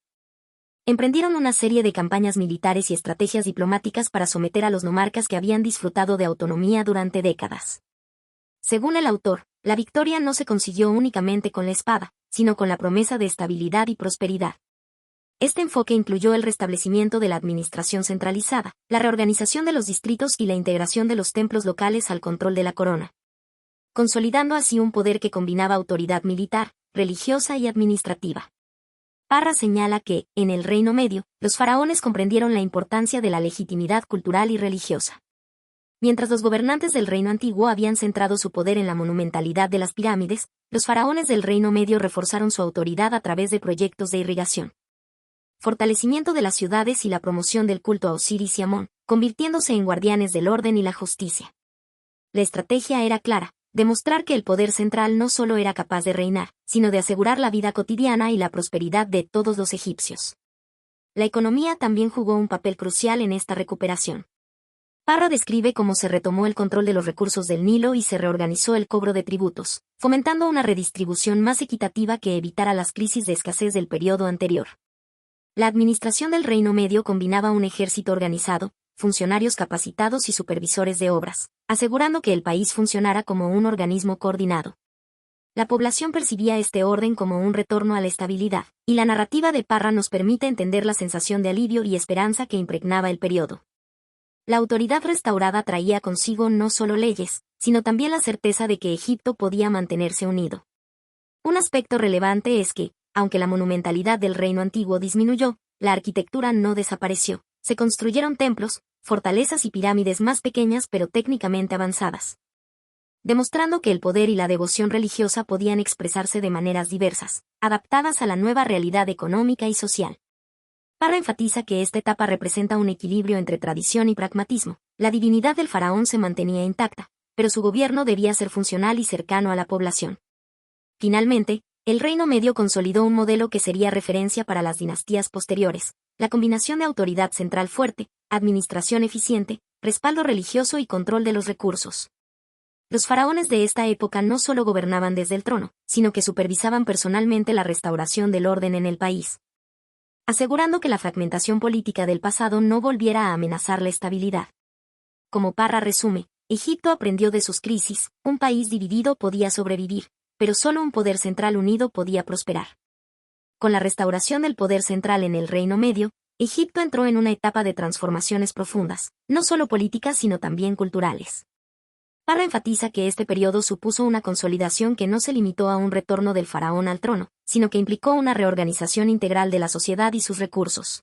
emprendieron una serie de campañas militares y estrategias diplomáticas para someter a los nomarcas que habían disfrutado de autonomía durante décadas. Según el autor, la victoria no se consiguió únicamente con la espada, sino con la promesa de estabilidad y prosperidad. Este enfoque incluyó el restablecimiento de la administración centralizada, la reorganización de los distritos y la integración de los templos locales al control de la corona, consolidando así un poder que combinaba autoridad militar, religiosa y administrativa. Parra señala que, en el Reino Medio, los faraones comprendieron la importancia de la legitimidad cultural y religiosa. Mientras los gobernantes del Reino Antiguo habían centrado su poder en la monumentalidad de las pirámides, los faraones del Reino Medio reforzaron su autoridad a través de proyectos de irrigación, fortalecimiento de las ciudades y la promoción del culto a Osiris y Amón, convirtiéndose en guardianes del orden y la justicia. La estrategia era clara: demostrar que el poder central no solo era capaz de reinar, sino de asegurar la vida cotidiana y la prosperidad de todos los egipcios. La economía también jugó un papel crucial en esta recuperación. Parra describe cómo se retomó el control de los recursos del Nilo y se reorganizó el cobro de tributos, fomentando una redistribución más equitativa que evitara las crisis de escasez del periodo anterior. La administración del Reino Medio combinaba un ejército organizado, funcionarios capacitados y supervisores de obras, asegurando que el país funcionara como un organismo coordinado. La población percibía este orden como un retorno a la estabilidad, y la narrativa de Parra nos permite entender la sensación de alivio y esperanza que impregnaba el periodo. La autoridad restaurada traía consigo no solo leyes, sino también la certeza de que Egipto podía mantenerse unido. Un aspecto relevante es que, aunque la monumentalidad del reino antiguo disminuyó, la arquitectura no desapareció. Se construyeron templos, fortalezas y pirámides más pequeñas pero técnicamente avanzadas, demostrando que el poder y la devoción religiosa podían expresarse de maneras diversas, adaptadas a la nueva realidad económica y social. Parra enfatiza que esta etapa representa un equilibrio entre tradición y pragmatismo. La divinidad del faraón se mantenía intacta, pero su gobierno debía ser funcional y cercano a la población. Finalmente, el Reino Medio consolidó un modelo que sería referencia para las dinastías posteriores: la combinación de autoridad central fuerte, administración eficiente, respaldo religioso y control de los recursos. Los faraones de esta época no solo gobernaban desde el trono, sino que supervisaban personalmente la restauración del orden en el país, asegurando que la fragmentación política del pasado no volviera a amenazar la estabilidad. Como Parra resume, Egipto aprendió de sus crisis: un país dividido podía sobrevivir, pero solo un poder central unido podía prosperar. Con la restauración del poder central en el Reino Medio, Egipto entró en una etapa de transformaciones profundas, no solo políticas sino también culturales. Parra enfatiza que este periodo supuso una consolidación que no se limitó a un retorno del faraón al trono, sino que implicó una reorganización integral de la sociedad y sus recursos.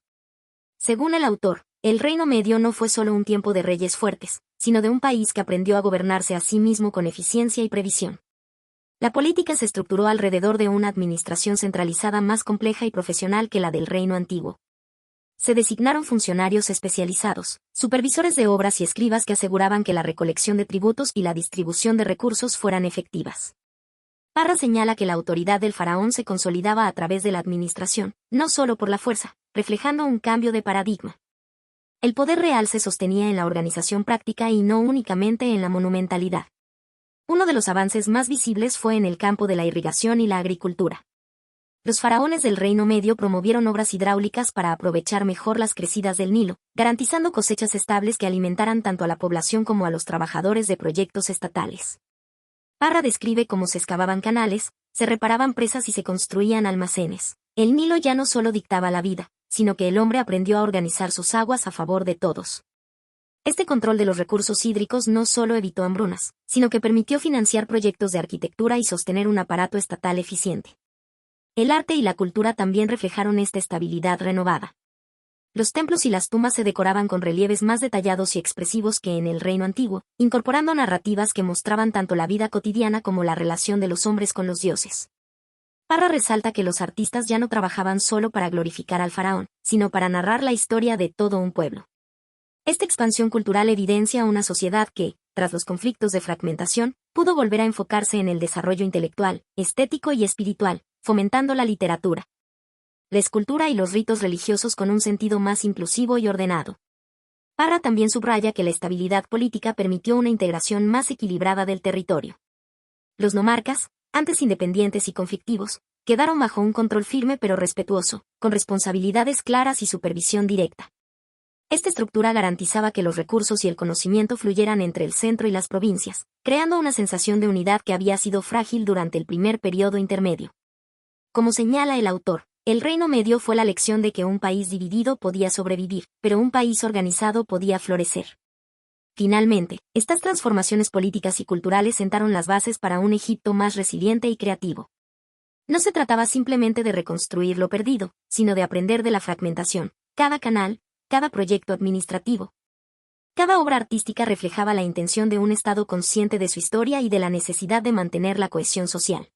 Según el autor, el Reino Medio no fue solo un tiempo de reyes fuertes, sino de un país que aprendió a gobernarse a sí mismo con eficiencia y previsión. La política se estructuró alrededor de una administración centralizada más compleja y profesional que la del Reino Antiguo. Se designaron funcionarios especializados, supervisores de obras y escribas que aseguraban que la recolección de tributos y la distribución de recursos fueran efectivas. Parra señala que la autoridad del faraón se consolidaba a través de la administración, no solo por la fuerza, reflejando un cambio de paradigma. El poder real se sostenía en la organización práctica y no únicamente en la monumentalidad. Uno de los avances más visibles fue en el campo de la irrigación y la agricultura. Los faraones del Reino Medio promovieron obras hidráulicas para aprovechar mejor las crecidas del Nilo, garantizando cosechas estables que alimentaran tanto a la población como a los trabajadores de proyectos estatales. Parra describe cómo se excavaban canales, se reparaban presas y se construían almacenes. El Nilo ya no solo dictaba la vida, sino que el hombre aprendió a organizar sus aguas a favor de todos. Este control de los recursos hídricos no solo evitó hambrunas, sino que permitió financiar proyectos de arquitectura y sostener un aparato estatal eficiente. El arte y la cultura también reflejaron esta estabilidad renovada. Los templos y las tumbas se decoraban con relieves más detallados y expresivos que en el Reino Antiguo, incorporando narrativas que mostraban tanto la vida cotidiana como la relación de los hombres con los dioses. Parra resalta que los artistas ya no trabajaban solo para glorificar al faraón, sino para narrar la historia de todo un pueblo. Esta expansión cultural evidencia una sociedad que, tras los conflictos de fragmentación, pudo volver a enfocarse en el desarrollo intelectual, estético y espiritual, fomentando la literatura, la escultura y los ritos religiosos con un sentido más inclusivo y ordenado. Parra también subraya que la estabilidad política permitió una integración más equilibrada del territorio. Los nomarcas, antes independientes y conflictivos, quedaron bajo un control firme pero respetuoso, con responsabilidades claras y supervisión directa. Esta estructura garantizaba que los recursos y el conocimiento fluyeran entre el centro y las provincias, creando una sensación de unidad que había sido frágil durante el primer periodo intermedio. Como señala el autor, el Reino Medio fue la lección de que un país dividido podía sobrevivir, pero un país organizado podía florecer. Finalmente, estas transformaciones políticas y culturales sentaron las bases para un Egipto más resiliente y creativo. No se trataba simplemente de reconstruir lo perdido, sino de aprender de la fragmentación. Cada canal, cada proyecto administrativo, cada obra artística reflejaba la intención de un Estado consciente de su historia y de la necesidad de mantener la cohesión social.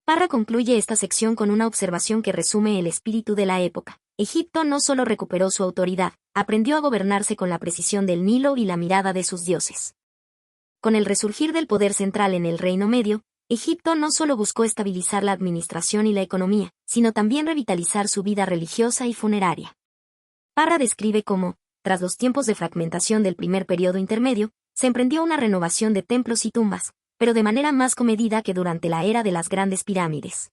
Parra concluye esta sección con una observación que resume el espíritu de la época. Egipto no solo recuperó su autoridad, aprendió a gobernarse con la precisión del Nilo y la mirada de sus dioses. Con el resurgir del poder central en el Reino Medio, Egipto no solo buscó estabilizar la administración y la economía, sino también revitalizar su vida religiosa y funeraria. Parra describe cómo, tras los tiempos de fragmentación del primer periodo intermedio, se emprendió una renovación de templos y tumbas, pero de manera más comedida que durante la era de las grandes pirámides.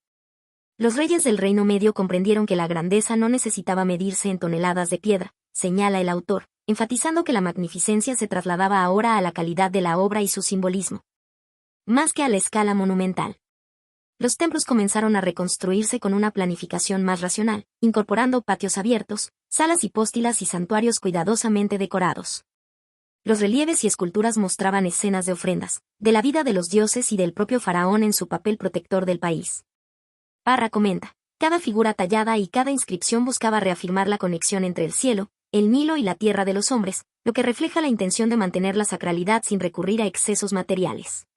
Los reyes del Reino Medio comprendieron que la grandeza no necesitaba medirse en toneladas de piedra, señala el autor, enfatizando que la magnificencia se trasladaba ahora a la calidad de la obra y su simbolismo, más que a la escala monumental. Los templos comenzaron a reconstruirse con una planificación más racional, incorporando patios abiertos, salas hipóstilas y santuarios cuidadosamente decorados. Los relieves y esculturas mostraban escenas de ofrendas, de la vida de los dioses y del propio faraón en su papel protector del país. Parra comenta, cada figura tallada y cada inscripción buscaba reafirmar la conexión entre el cielo, el Nilo y la tierra de los hombres, lo que refleja la intención de mantener la sacralidad sin recurrir a excesos materiales.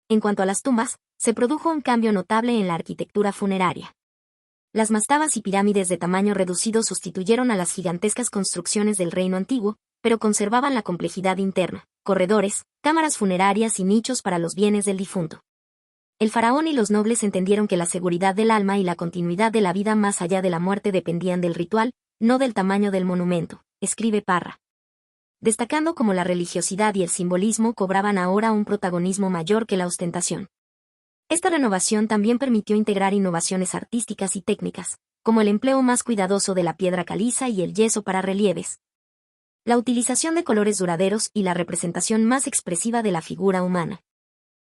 En cuanto a las tumbas, se produjo un cambio notable en la arquitectura funeraria. Las mastabas y pirámides de tamaño reducido sustituyeron a las gigantescas construcciones del Reino Antiguo, pero conservaban la complejidad interna, corredores, cámaras funerarias y nichos para los bienes del difunto. El faraón y los nobles entendieron que la seguridad del alma y la continuidad de la vida más allá de la muerte dependían del ritual, no del tamaño del monumento, escribe Parra. Destacando cómo la religiosidad y el simbolismo cobraban ahora un protagonismo mayor que la ostentación. Esta renovación también permitió integrar innovaciones artísticas y técnicas, como el empleo más cuidadoso de la piedra caliza y el yeso para relieves, la utilización de colores duraderos y la representación más expresiva de la figura humana.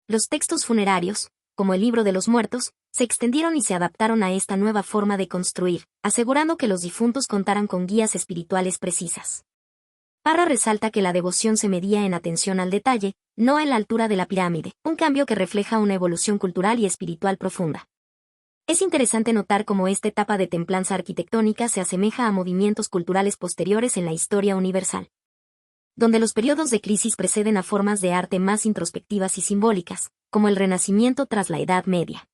Los textos funerarios, como el Libro de los Muertos, se extendieron y se adaptaron a esta nueva forma de construir, asegurando que los difuntos contaran con guías espirituales precisas. Parra resalta que la devoción se medía en atención al detalle, no en la altura de la pirámide, un cambio que refleja una evolución cultural y espiritual profunda. Es interesante notar cómo esta etapa de templanza arquitectónica se asemeja a movimientos culturales posteriores en la historia universal, donde los periodos de crisis preceden a formas de arte más introspectivas y simbólicas, como el Renacimiento tras la Edad Media.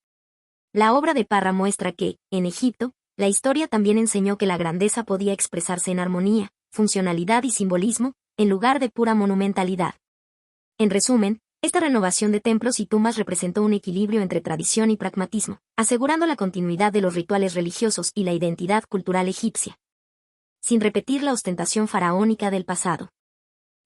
La obra de Parra muestra que, en Egipto, la historia también enseñó que la grandeza podía expresarse en armonía, funcionalidad y simbolismo, en lugar de pura monumentalidad. En resumen, esta renovación de templos y tumbas representó un equilibrio entre tradición y pragmatismo, asegurando la continuidad de los rituales religiosos y la identidad cultural egipcia, sin repetir la ostentación faraónica del pasado.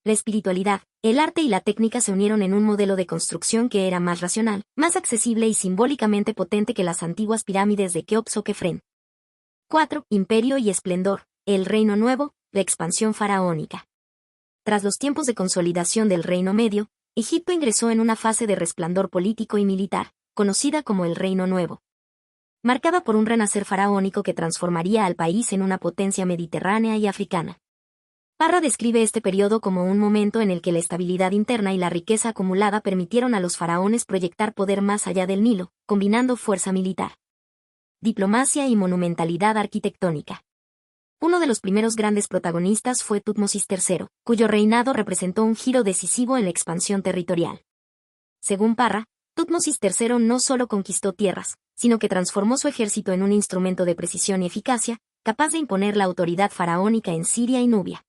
La espiritualidad, el arte y la técnica se unieron en un modelo de construcción que era más racional, más accesible y simbólicamente potente que las antiguas pirámides de Keops o Kefren. 4. Imperio y esplendor, el Reino Nuevo, la expansión faraónica. Tras los tiempos de consolidación del Reino Medio, Egipto ingresó en una fase de resplandor político y militar, conocida como el Reino Nuevo, marcada por un renacer faraónico que transformaría al país en una potencia mediterránea y africana. Parra describe este periodo como un momento en el que la estabilidad interna y la riqueza acumulada permitieron a los faraones proyectar poder más allá del Nilo, combinando fuerza militar, diplomacia y monumentalidad arquitectónica. Uno de los primeros grandes protagonistas fue Tutmosis III, cuyo reinado representó un giro decisivo en la expansión territorial. Según Parra, Tutmosis III no solo conquistó tierras, sino que transformó su ejército en un instrumento de precisión y eficacia, capaz de imponer la autoridad faraónica en Siria y Nubia.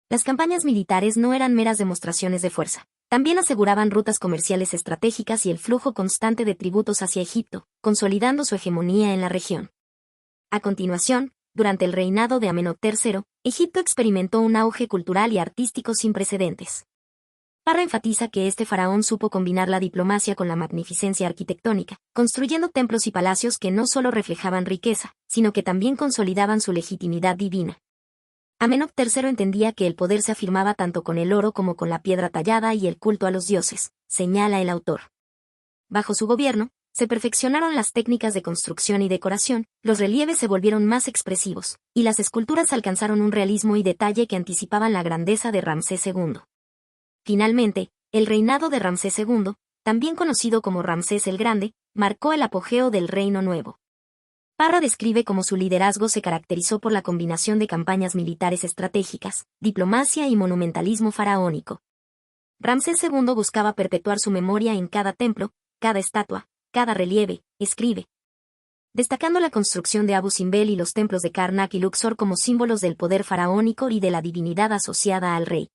Las campañas militares no eran meras demostraciones de fuerza, también aseguraban rutas comerciales estratégicas y el flujo constante de tributos hacia Egipto, consolidando su hegemonía en la región. A continuación, durante el reinado de Amenhotep III, Egipto experimentó un auge cultural y artístico sin precedentes. Parra enfatiza que este faraón supo combinar la diplomacia con la magnificencia arquitectónica, construyendo templos y palacios que no solo reflejaban riqueza, sino que también consolidaban su legitimidad divina. Amenhotep III entendía que el poder se afirmaba tanto con el oro como con la piedra tallada y el culto a los dioses, señala el autor. Bajo su gobierno, se perfeccionaron las técnicas de construcción y decoración, los relieves se volvieron más expresivos, y las esculturas alcanzaron un realismo y detalle que anticipaban la grandeza de Ramsés II. Finalmente, el reinado de Ramsés II, también conocido como Ramsés el Grande, marcó el apogeo del Reino Nuevo. Parra describe cómo su liderazgo se caracterizó por la combinación de campañas militares estratégicas, diplomacia y monumentalismo faraónico. Ramsés II buscaba perpetuar su memoria en cada templo, cada estatua, cada relieve, escribe, destacando la construcción de Abu Simbel y los templos de Karnak y Luxor como símbolos del poder faraónico y de la divinidad asociada al rey.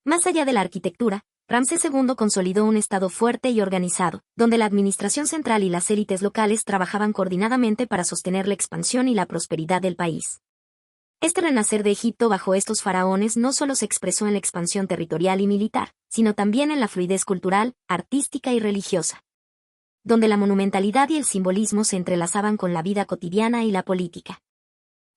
Más allá de la arquitectura, Ramsés II consolidó un estado fuerte y organizado, donde la administración central y las élites locales trabajaban coordinadamente para sostener la expansión y la prosperidad del país. Este renacer de Egipto bajo estos faraones no solo se expresó en la expansión territorial y militar, sino también en la fluidez cultural, artística y religiosa, donde la monumentalidad y el simbolismo se entrelazaban con la vida cotidiana y la política.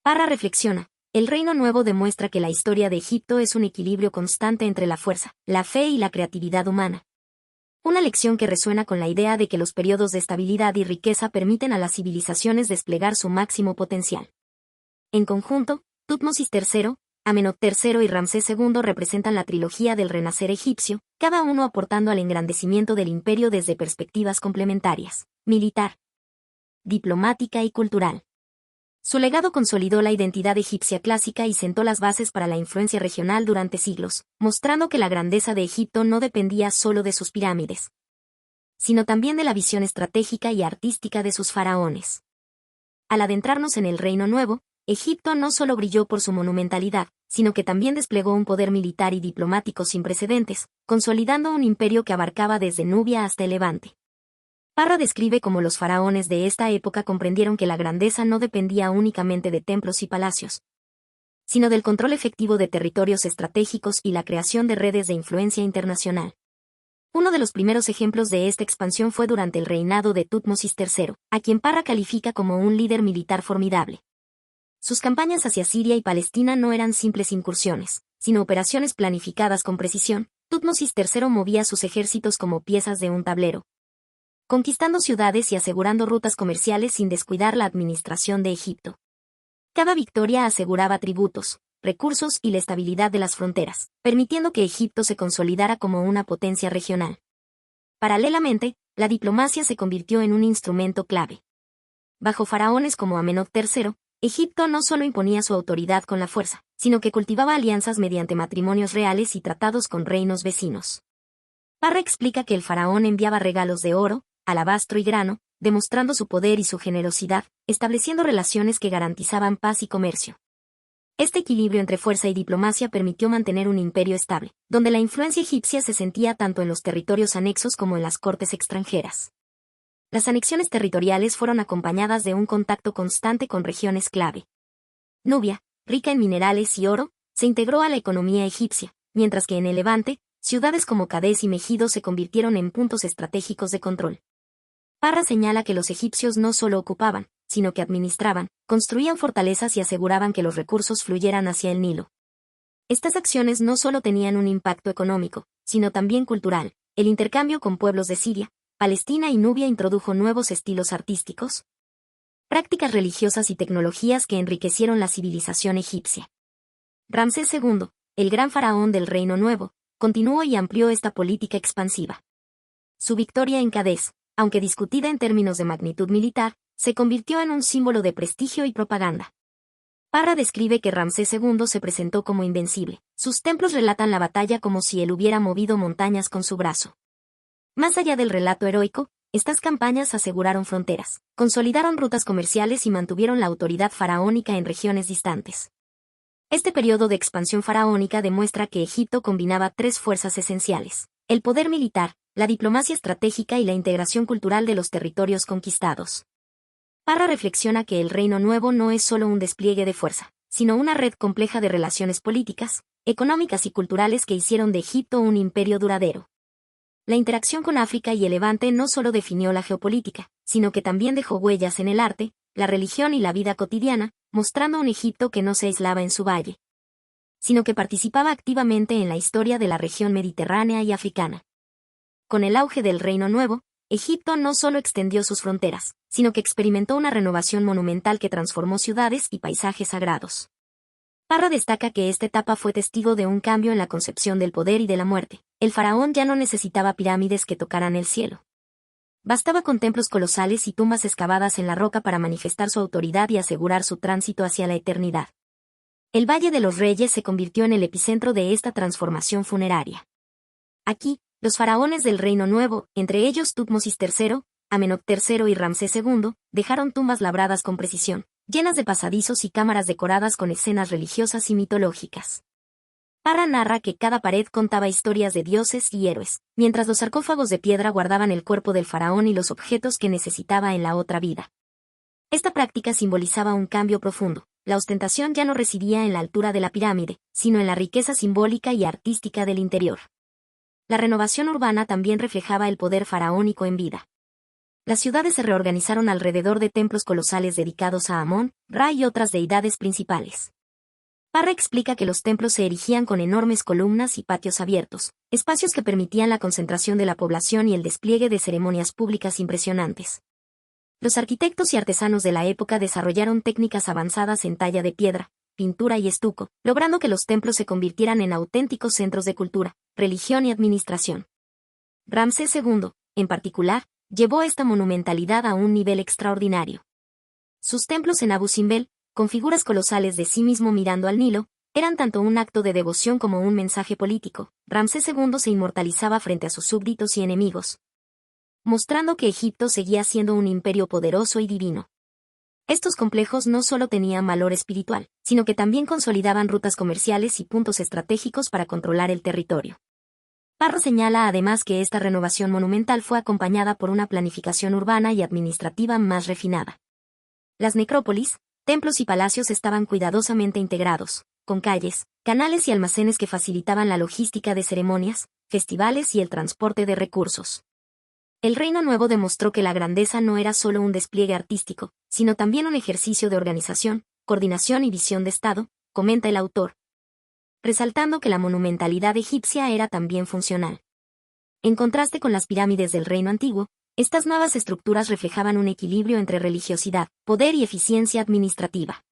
Parra reflexiona, el Reino Nuevo demuestra que la historia de Egipto es un equilibrio constante entre la fuerza, la fe y la creatividad humana. Una lección que resuena con la idea de que los periodos de estabilidad y riqueza permiten a las civilizaciones desplegar su máximo potencial. En conjunto, Tutmosis III, Amenhotep III y Ramsés II representan la trilogía del renacer egipcio, cada uno aportando al engrandecimiento del imperio desde perspectivas complementarias, militar, diplomática y cultural. Su legado consolidó la identidad egipcia clásica y sentó las bases para la influencia regional durante siglos, mostrando que la grandeza de Egipto no dependía solo de sus pirámides, sino también de la visión estratégica y artística de sus faraones. Al adentrarnos en el Reino Nuevo, Egipto no solo brilló por su monumentalidad, sino que también desplegó un poder militar y diplomático sin precedentes, consolidando un imperio que abarcaba desde Nubia hasta el Levante. Parra describe cómo los faraones de esta época comprendieron que la grandeza no dependía únicamente de templos y palacios, sino del control efectivo de territorios estratégicos y la creación de redes de influencia internacional. Uno de los primeros ejemplos de esta expansión fue durante el reinado de Tutmosis III, a quien Parra califica como un líder militar formidable. Sus campañas hacia Siria y Palestina no eran simples incursiones, sino operaciones planificadas con precisión. Tutmosis III movía sus ejércitos como piezas de un tablero, conquistando ciudades y asegurando rutas comerciales sin descuidar la administración de Egipto. Cada victoria aseguraba tributos, recursos y la estabilidad de las fronteras, permitiendo que Egipto se consolidara como una potencia regional. Paralelamente, la diplomacia se convirtió en un instrumento clave. Bajo faraones como Amenhotep III, Egipto no solo imponía su autoridad con la fuerza, sino que cultivaba alianzas mediante matrimonios reales y tratados con reinos vecinos. Parra explica que el faraón enviaba regalos de oro, alabastro y grano, demostrando su poder y su generosidad, estableciendo relaciones que garantizaban paz y comercio. Este equilibrio entre fuerza y diplomacia permitió mantener un imperio estable, donde la influencia egipcia se sentía tanto en los territorios anexos como en las cortes extranjeras. Las anexiones territoriales fueron acompañadas de un contacto constante con regiones clave. Nubia, rica en minerales y oro, se integró a la economía egipcia, mientras que en el Levante, ciudades como Cadés y Megido se convirtieron en puntos estratégicos de control. Parra señala que los egipcios no solo ocupaban, sino que administraban, construían fortalezas y aseguraban que los recursos fluyeran hacia el Nilo. Estas acciones no solo tenían un impacto económico, sino también cultural. El intercambio con pueblos de Siria, Palestina y Nubia introdujo nuevos estilos artísticos, prácticas religiosas y tecnologías que enriquecieron la civilización egipcia. Ramsés II, el gran faraón del Reino Nuevo, continuó y amplió esta política expansiva. Su victoria en Cadés, aunque discutida en términos de magnitud militar, se convirtió en un símbolo de prestigio y propaganda. Parra describe que Ramsés II se presentó como invencible. Sus templos relatan la batalla como si él hubiera movido montañas con su brazo. Más allá del relato heroico, estas campañas aseguraron fronteras, consolidaron rutas comerciales y mantuvieron la autoridad faraónica en regiones distantes. Este periodo de expansión faraónica demuestra que Egipto combinaba tres fuerzas esenciales: el poder militar, la diplomacia estratégica y la integración cultural de los territorios conquistados. Parra reflexiona que el Reino Nuevo no es solo un despliegue de fuerza, sino una red compleja de relaciones políticas, económicas y culturales que hicieron de Egipto un imperio duradero. La interacción con África y el Levante no solo definió la geopolítica, sino que también dejó huellas en el arte, la religión y la vida cotidiana, mostrando un Egipto que no se aislaba en su valle, sino que participaba activamente en la historia de la región mediterránea y africana. Con el auge del Reino Nuevo, Egipto no solo extendió sus fronteras, sino que experimentó una renovación monumental que transformó ciudades y paisajes sagrados. Parra destaca que esta etapa fue testigo de un cambio en la concepción del poder y de la muerte. El faraón ya no necesitaba pirámides que tocaran el cielo. Bastaba con templos colosales y tumbas excavadas en la roca para manifestar su autoridad y asegurar su tránsito hacia la eternidad. El Valle de los Reyes se convirtió en el epicentro de esta transformación funeraria. Aquí, los faraones del Reino Nuevo, entre ellos Tutmosis III, Amenhotep III y Ramsés II, dejaron tumbas labradas con precisión, llenas de pasadizos y cámaras decoradas con escenas religiosas y mitológicas. Parra narra que cada pared contaba historias de dioses y héroes, mientras los sarcófagos de piedra guardaban el cuerpo del faraón y los objetos que necesitaba en la otra vida. Esta práctica simbolizaba un cambio profundo. La ostentación ya no residía en la altura de la pirámide, sino en la riqueza simbólica y artística del interior. La renovación urbana también reflejaba el poder faraónico en vida. Las ciudades se reorganizaron alrededor de templos colosales dedicados a Amón, Ra y otras deidades principales. Parra explica que los templos se erigían con enormes columnas y patios abiertos, espacios que permitían la concentración de la población y el despliegue de ceremonias públicas impresionantes. Los arquitectos y artesanos de la época desarrollaron técnicas avanzadas en talla de piedra, pintura y estuco, logrando que los templos se convirtieran en auténticos centros de cultura, religión y administración. Ramsés II, en particular, llevó esta monumentalidad a un nivel extraordinario. Sus templos en Abu Simbel, con figuras colosales de sí mismo mirando al Nilo, eran tanto un acto de devoción como un mensaje político. Ramsés II se inmortalizaba frente a sus súbditos y enemigos, mostrando que Egipto seguía siendo un imperio poderoso y divino. Estos complejos no solo tenían valor espiritual, sino que también consolidaban rutas comerciales y puntos estratégicos para controlar el territorio. Parra señala además que esta renovación monumental fue acompañada por una planificación urbana y administrativa más refinada. Las necrópolis, templos y palacios estaban cuidadosamente integrados, con calles, canales y almacenes que facilitaban la logística de ceremonias, festivales y el transporte de recursos. El Reino Nuevo demostró que la grandeza no era solo un despliegue artístico, sino también un ejercicio de organización, coordinación y visión de Estado, comenta el autor, resaltando que la monumentalidad egipcia era también funcional. En contraste con las pirámides del Reino Antiguo, estas nuevas estructuras reflejaban un equilibrio entre religiosidad, poder y eficiencia administrativa.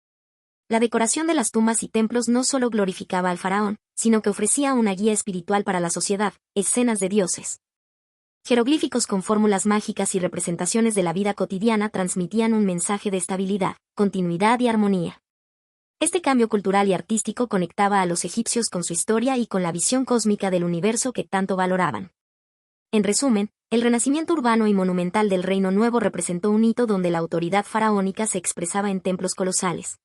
La decoración de las tumbas y templos no solo glorificaba al faraón, sino que ofrecía una guía espiritual para la sociedad, escenas de dioses. Jeroglíficos con fórmulas mágicas y representaciones de la vida cotidiana transmitían un mensaje de estabilidad, continuidad y armonía. Este cambio cultural y artístico conectaba a los egipcios con su historia y con la visión cósmica del universo que tanto valoraban. En resumen, el renacimiento urbano y monumental del Reino Nuevo representó un hito donde la autoridad faraónica se expresaba en templos colosales,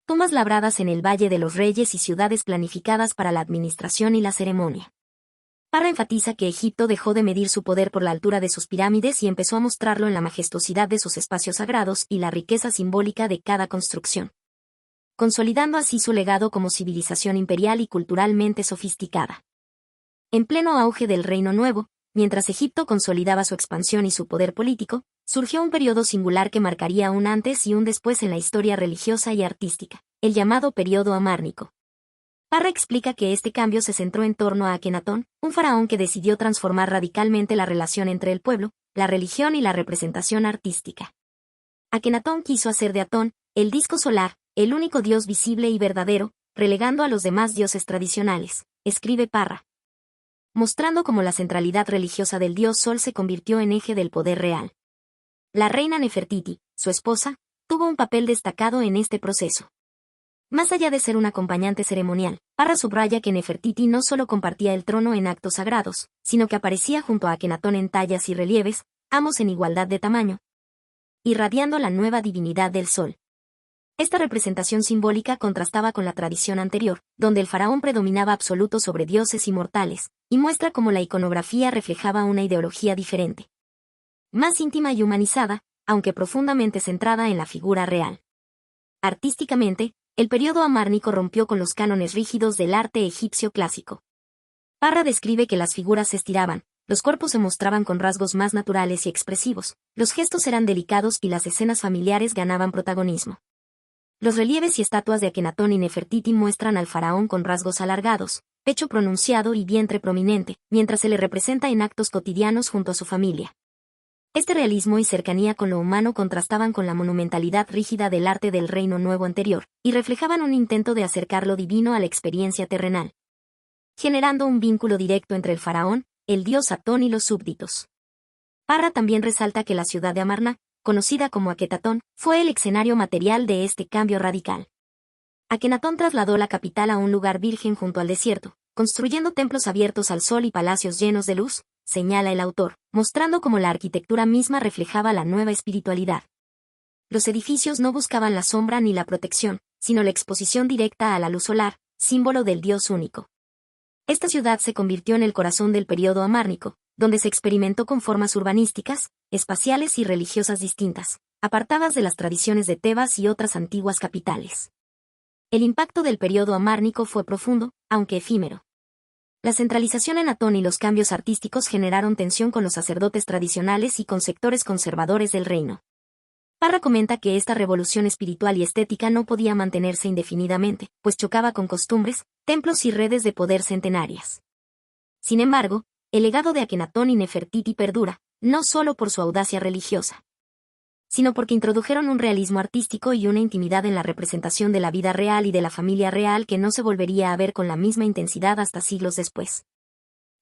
tumbas labradas en el Valle de los Reyes y ciudades planificadas para la administración y la ceremonia. Parra enfatiza que Egipto dejó de medir su poder por la altura de sus pirámides y empezó a mostrarlo en la majestuosidad de sus espacios sagrados y la riqueza simbólica de cada construcción, consolidando así su legado como civilización imperial y culturalmente sofisticada. En pleno auge del Reino Nuevo, mientras Egipto consolidaba su expansión y su poder político, surgió un periodo singular que marcaría un antes y un después en la historia religiosa y artística, el llamado período amárnico. Parra explica que este cambio se centró en torno a Akenatón, un faraón que decidió transformar radicalmente la relación entre el pueblo, la religión y la representación artística. Akenatón quiso hacer de Atón, el disco solar, el único dios visible y verdadero, relegando a los demás dioses tradicionales, escribe Parra, mostrando cómo la centralidad religiosa del dios Sol se convirtió en eje del poder real. La reina Nefertiti, su esposa, tuvo un papel destacado en este proceso. Más allá de ser un acompañante ceremonial, Parra subraya que Nefertiti no solo compartía el trono en actos sagrados, sino que aparecía junto a Akenatón en tallas y relieves, ambos en igualdad de tamaño, irradiando la nueva divinidad del sol. Esta representación simbólica contrastaba con la tradición anterior, donde el faraón predominaba absoluto sobre dioses y mortales, y muestra cómo la iconografía reflejaba una ideología diferente, más íntima y humanizada, aunque profundamente centrada en la figura real. Artísticamente, el período amárnico rompió con los cánones rígidos del arte egipcio clásico. Parra describe que las figuras se estiraban, los cuerpos se mostraban con rasgos más naturales y expresivos, los gestos eran delicados y las escenas familiares ganaban protagonismo. Los relieves y estatuas de Akenatón y Nefertiti muestran al faraón con rasgos alargados, pecho pronunciado y vientre prominente, mientras se le representa en actos cotidianos junto a su familia. Este realismo y cercanía con lo humano contrastaban con la monumentalidad rígida del arte del Reino Nuevo anterior, y reflejaban un intento de acercar lo divino a la experiencia terrenal, generando un vínculo directo entre el faraón, el dios Atón y los súbditos. Parra también resalta que la ciudad de Amarna, conocida como Aketatón, fue el escenario material de este cambio radical. Akenatón trasladó la capital a un lugar virgen junto al desierto, construyendo templos abiertos al sol y palacios llenos de luz, señala el autor, mostrando cómo la arquitectura misma reflejaba la nueva espiritualidad. Los edificios no buscaban la sombra ni la protección, sino la exposición directa a la luz solar, símbolo del Dios único. Esta ciudad se convirtió en el corazón del período amárnico, donde se experimentó con formas urbanísticas, espaciales y religiosas distintas, apartadas de las tradiciones de Tebas y otras antiguas capitales. El impacto del período amárnico fue profundo, aunque efímero. La centralización en Atón y los cambios artísticos generaron tensión con los sacerdotes tradicionales y con sectores conservadores del reino. Parra comenta que esta revolución espiritual y estética no podía mantenerse indefinidamente, pues chocaba con costumbres, templos y redes de poder centenarias. Sin embargo, el legado de Akenatón y Nefertiti perdura, no solo por su audacia religiosa, sino porque introdujeron un realismo artístico y una intimidad en la representación de la vida real y de la familia real que no se volvería a ver con la misma intensidad hasta siglos después.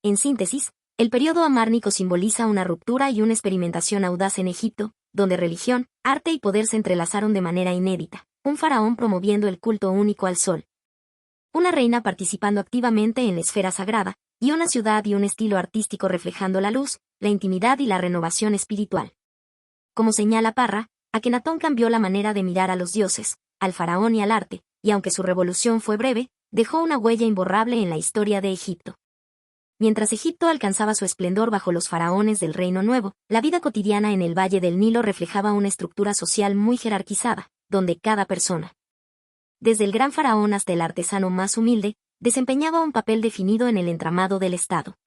En síntesis, el período amárnico simboliza una ruptura y una experimentación audaz en Egipto, donde religión, arte y poder se entrelazaron de manera inédita, un faraón promoviendo el culto único al sol, una reina participando activamente en la esfera sagrada, y una ciudad y un estilo artístico reflejando la luz, la intimidad y la renovación espiritual. Como señala Parra, Akenatón cambió la manera de mirar a los dioses, al faraón y al arte, y aunque su revolución fue breve, dejó una huella imborrable en la historia de Egipto. Mientras Egipto alcanzaba su esplendor bajo los faraones del Reino Nuevo, la vida cotidiana en el Valle del Nilo reflejaba una estructura social muy jerarquizada, donde cada persona, desde el gran faraón hasta el artesano más humilde, desempeñaba un papel definido en el entramado del Estado.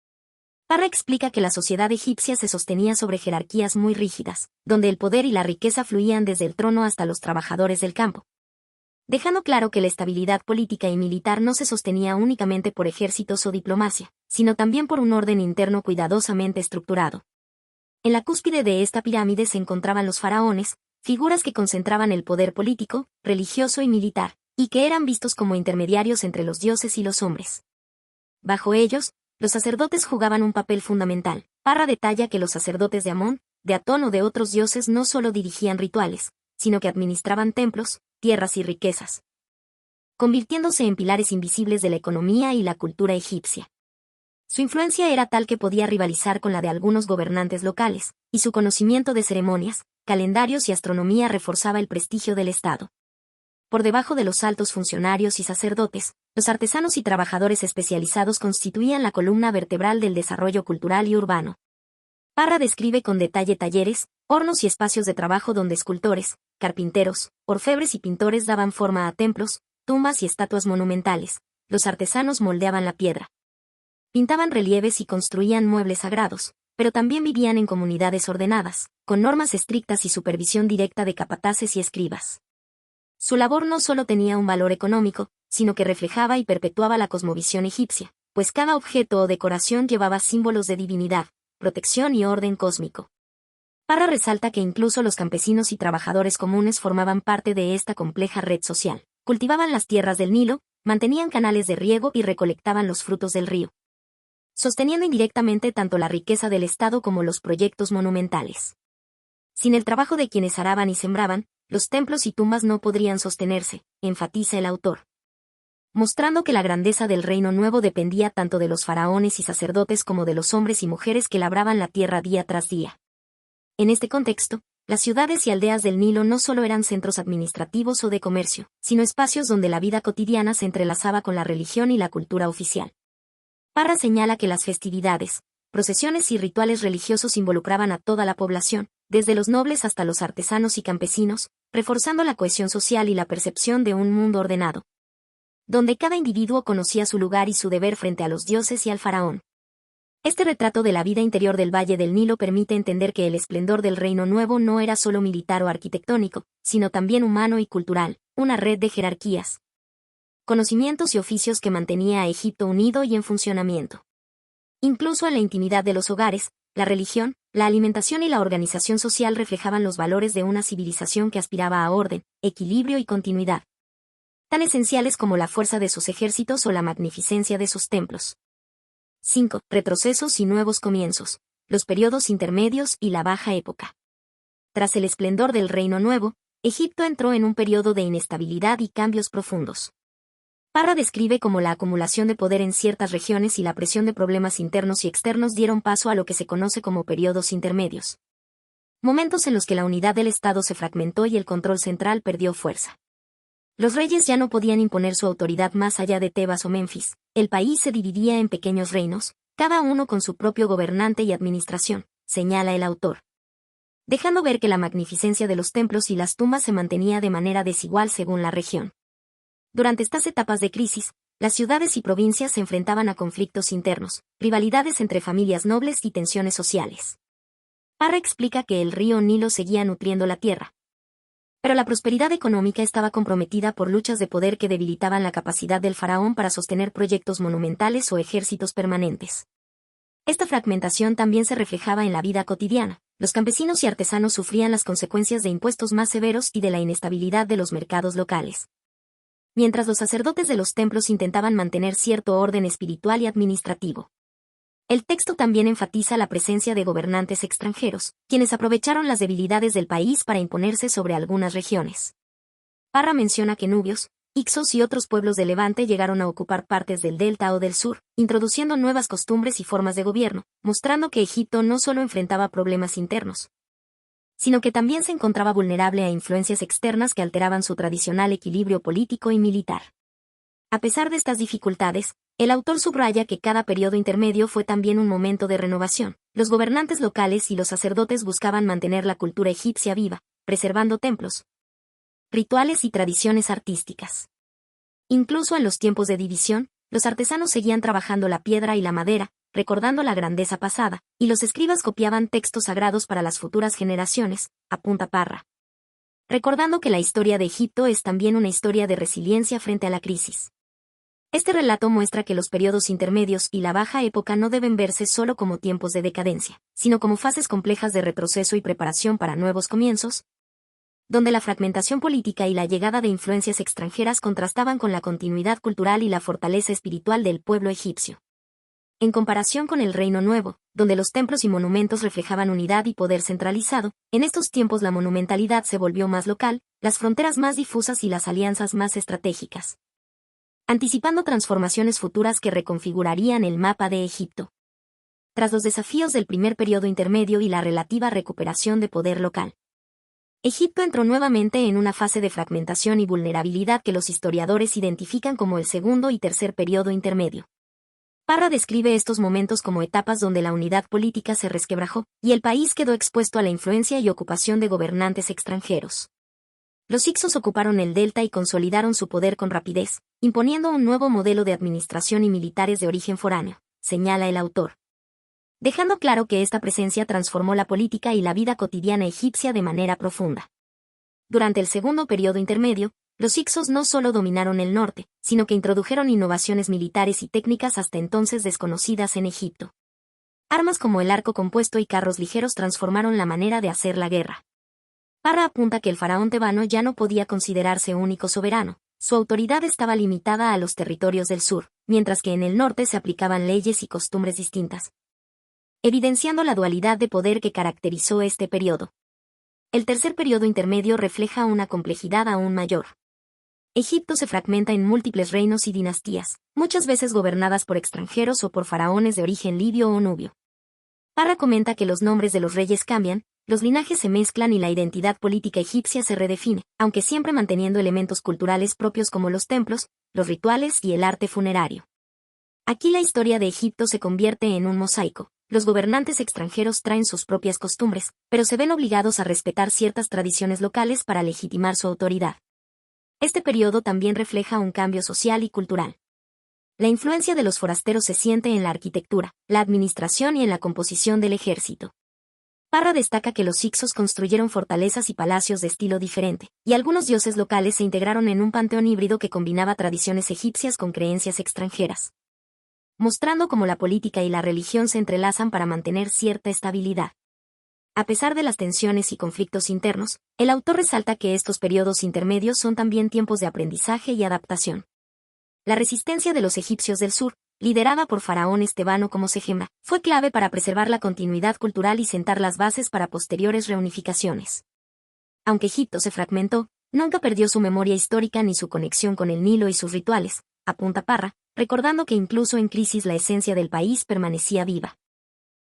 Parra explica que la sociedad egipcia se sostenía sobre jerarquías muy rígidas, donde el poder y la riqueza fluían desde el trono hasta los trabajadores del campo, dejando claro que la estabilidad política y militar no se sostenía únicamente por ejércitos o diplomacia, sino también por un orden interno cuidadosamente estructurado. En la cúspide de esta pirámide se encontraban los faraones, figuras que concentraban el poder político, religioso y militar, y que eran vistos como intermediarios entre los dioses y los hombres. Bajo ellos, los sacerdotes jugaban un papel fundamental. Parra detalla que los sacerdotes de Amón, de Atón o de otros dioses no solo dirigían rituales, sino que administraban templos, tierras y riquezas, convirtiéndose en pilares invisibles de la economía y la cultura egipcia. Su influencia era tal que podía rivalizar con la de algunos gobernantes locales, y su conocimiento de ceremonias, calendarios y astronomía reforzaba el prestigio del Estado. Por debajo de los altos funcionarios y sacerdotes, los artesanos y trabajadores especializados constituían la columna vertebral del desarrollo cultural y urbano. Parra describe con detalle talleres, hornos y espacios de trabajo donde escultores, carpinteros, orfebres y pintores daban forma a templos, tumbas y estatuas monumentales. Los artesanos moldeaban la piedra, pintaban relieves y construían muebles sagrados, pero también vivían en comunidades ordenadas, con normas estrictas y supervisión directa de capataces y escribas. Su labor no solo tenía un valor económico, sino que reflejaba y perpetuaba la cosmovisión egipcia, pues cada objeto o decoración llevaba símbolos de divinidad, protección y orden cósmico. Parra resalta que incluso los campesinos y trabajadores comunes formaban parte de esta compleja red social. Cultivaban las tierras del Nilo, mantenían canales de riego y recolectaban los frutos del río, sosteniendo indirectamente tanto la riqueza del Estado como los proyectos monumentales. Sin el trabajo de quienes araban y sembraban, los templos y tumbas no podrían sostenerse, enfatiza el autor, mostrando que la grandeza del Reino Nuevo dependía tanto de los faraones y sacerdotes como de los hombres y mujeres que labraban la tierra día tras día. En este contexto, las ciudades y aldeas del Nilo no solo eran centros administrativos o de comercio, sino espacios donde la vida cotidiana se entrelazaba con la religión y la cultura oficial. Parra señala que las festividades, procesiones y rituales religiosos involucraban a toda la población, desde los nobles hasta los artesanos y campesinos, reforzando la cohesión social y la percepción de un mundo ordenado, donde cada individuo conocía su lugar y su deber frente a los dioses y al faraón. Este retrato de la vida interior del Valle del Nilo permite entender que el esplendor del Reino Nuevo no era solo militar o arquitectónico, sino también humano y cultural, una red de jerarquías, conocimientos y oficios que mantenía a Egipto unido y en funcionamiento. Incluso en la intimidad de los hogares, la religión, la alimentación y la organización social reflejaban los valores de una civilización que aspiraba a orden, equilibrio y continuidad, tan esenciales como la fuerza de sus ejércitos o la magnificencia de sus templos. 5. Retrocesos y nuevos comienzos, los periodos intermedios y la Baja Época. Tras el esplendor del Reino Nuevo, Egipto entró en un periodo de inestabilidad y cambios profundos. Parra describe cómo la acumulación de poder en ciertas regiones y la presión de problemas internos y externos dieron paso a lo que se conoce como periodos intermedios. Momentos en los que la unidad del Estado se fragmentó y el control central perdió fuerza. Los reyes ya no podían imponer su autoridad más allá de Tebas o Menfis. El país se dividía en pequeños reinos, cada uno con su propio gobernante y administración, señala el autor, dejando ver que la magnificencia de los templos y las tumbas se mantenía de manera desigual según la región. Durante estas etapas de crisis, las ciudades y provincias se enfrentaban a conflictos internos, rivalidades entre familias nobles y tensiones sociales. Parra explica que el río Nilo seguía nutriendo la tierra, pero la prosperidad económica estaba comprometida por luchas de poder que debilitaban la capacidad del faraón para sostener proyectos monumentales o ejércitos permanentes. Esta fragmentación también se reflejaba en la vida cotidiana. Los campesinos y artesanos sufrían las consecuencias de impuestos más severos y de la inestabilidad de los mercados locales, mientras los sacerdotes de los templos intentaban mantener cierto orden espiritual y administrativo. El texto también enfatiza la presencia de gobernantes extranjeros, quienes aprovecharon las debilidades del país para imponerse sobre algunas regiones. Parra menciona que nubios, hicsos y otros pueblos de Levante llegaron a ocupar partes del delta o del sur, introduciendo nuevas costumbres y formas de gobierno, mostrando que Egipto no solo enfrentaba problemas internos, sino que también se encontraba vulnerable a influencias externas que alteraban su tradicional equilibrio político y militar. A pesar de estas dificultades, el autor subraya que cada periodo intermedio fue también un momento de renovación. Los gobernantes locales y los sacerdotes buscaban mantener la cultura egipcia viva, preservando templos, rituales y tradiciones artísticas. Incluso en los tiempos de división, los artesanos seguían trabajando la piedra y la madera, recordando la grandeza pasada, y los escribas copiaban textos sagrados para las futuras generaciones, apunta Parra, recordando que la historia de Egipto es también una historia de resiliencia frente a la crisis. Este relato muestra que los periodos intermedios y la Baja Época no deben verse solo como tiempos de decadencia, sino como fases complejas de retroceso y preparación para nuevos comienzos. donde la fragmentación política y la llegada de influencias extranjeras contrastaban con la continuidad cultural y la fortaleza espiritual del pueblo egipcio. En comparación con el Reino Nuevo, donde los templos y monumentos reflejaban unidad y poder centralizado, en estos tiempos la monumentalidad se volvió más local, las fronteras más difusas y las alianzas más estratégicas, anticipando transformaciones futuras que reconfigurarían el mapa de Egipto. Tras los desafíos del primer periodo intermedio y la relativa recuperación de poder local, Egipto entró nuevamente en una fase de fragmentación y vulnerabilidad que los historiadores identifican como el segundo y tercer periodo intermedio. Parra describe estos momentos como etapas donde la unidad política se resquebrajó, y el país quedó expuesto a la influencia y ocupación de gobernantes extranjeros. Los Hyksos ocuparon el delta y consolidaron su poder con rapidez, imponiendo un nuevo modelo de administración y militares de origen foráneo, señala el autor, dejando claro que esta presencia transformó la política y la vida cotidiana egipcia de manera profunda. Durante el segundo periodo intermedio, los Hyksos no solo dominaron el norte, sino que introdujeron innovaciones militares y técnicas hasta entonces desconocidas en Egipto. Armas como el arco compuesto y carros ligeros transformaron la manera de hacer la guerra. Parra apunta que el faraón tebano ya no podía considerarse único soberano, su autoridad estaba limitada a los territorios del sur, mientras que en el norte se aplicaban leyes y costumbres distintas, evidenciando la dualidad de poder que caracterizó este periodo. El tercer periodo intermedio refleja una complejidad aún mayor. Egipto se fragmenta en múltiples reinos y dinastías, muchas veces gobernadas por extranjeros o por faraones de origen libio o nubio. Parra comenta que los nombres de los reyes cambian, los linajes se mezclan y la identidad política egipcia se redefine, aunque siempre manteniendo elementos culturales propios como los templos, los rituales y el arte funerario. Aquí la historia de Egipto se convierte en un mosaico. Los gobernantes extranjeros traen sus propias costumbres, pero se ven obligados a respetar ciertas tradiciones locales para legitimar su autoridad. Este periodo también refleja un cambio social y cultural. La influencia de los forasteros se siente en la arquitectura, la administración y en la composición del ejército. Parra destaca que los Hyksos construyeron fortalezas y palacios de estilo diferente, y algunos dioses locales se integraron en un panteón híbrido que combinaba tradiciones egipcias con creencias extranjeras, mostrando cómo la política y la religión se entrelazan para mantener cierta estabilidad. A pesar de las tensiones y conflictos internos, el autor resalta que estos periodos intermedios son también tiempos de aprendizaje y adaptación. La resistencia de los egipcios del sur, liderada por faraones tebano como Segema, fue clave para preservar la continuidad cultural y sentar las bases para posteriores reunificaciones. Aunque Egipto se fragmentó, nunca perdió su memoria histórica ni su conexión con el Nilo y sus rituales, apunta Parra, recordando que incluso en crisis la esencia del país permanecía viva.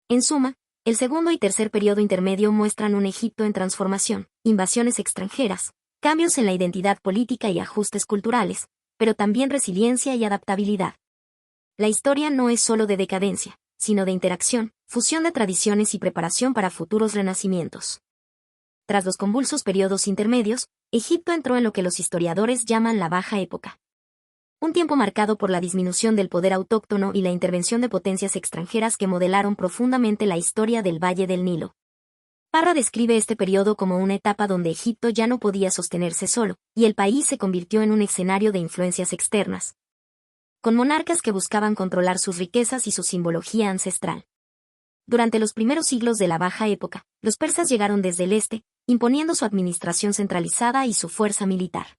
En suma, el segundo y tercer periodo intermedio muestran un Egipto en transformación, invasiones extranjeras, cambios en la identidad política y ajustes culturales, pero también resiliencia y adaptabilidad. La historia no es solo de decadencia, sino de interacción, fusión de tradiciones y preparación para futuros renacimientos. Tras los convulsos periodos intermedios, Egipto entró en lo que los historiadores llaman la Baja Época. Un tiempo marcado por la disminución del poder autóctono y la intervención de potencias extranjeras que modelaron profundamente la historia del Valle del Nilo. Parra describe este periodo como una etapa donde Egipto ya no podía sostenerse solo, y el país se convirtió en un escenario de influencias externas, con monarcas que buscaban controlar sus riquezas y su simbología ancestral. Durante los primeros siglos de la Baja Época, los persas llegaron desde el este, imponiendo su administración centralizada y su fuerza militar.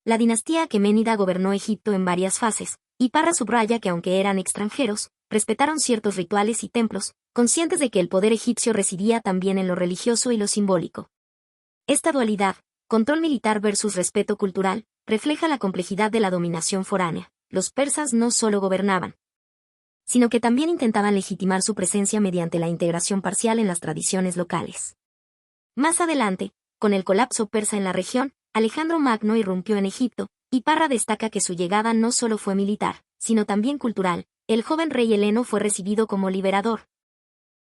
La dinastía aqueménida gobernó Egipto en varias fases, y Parra subraya que aunque eran extranjeros, respetaron ciertos rituales y templos, conscientes de que el poder egipcio residía también en lo religioso y lo simbólico. Esta dualidad, control militar versus respeto cultural, refleja la complejidad de la dominación foránea. Los persas no solo gobernaban, sino que también intentaban legitimar su presencia mediante la integración parcial en las tradiciones locales. Más adelante, con el colapso persa en la región, Alejandro Magno irrumpió en Egipto, y Parra destaca que su llegada no solo fue militar, sino también cultural. El joven rey heleno fue recibido como liberador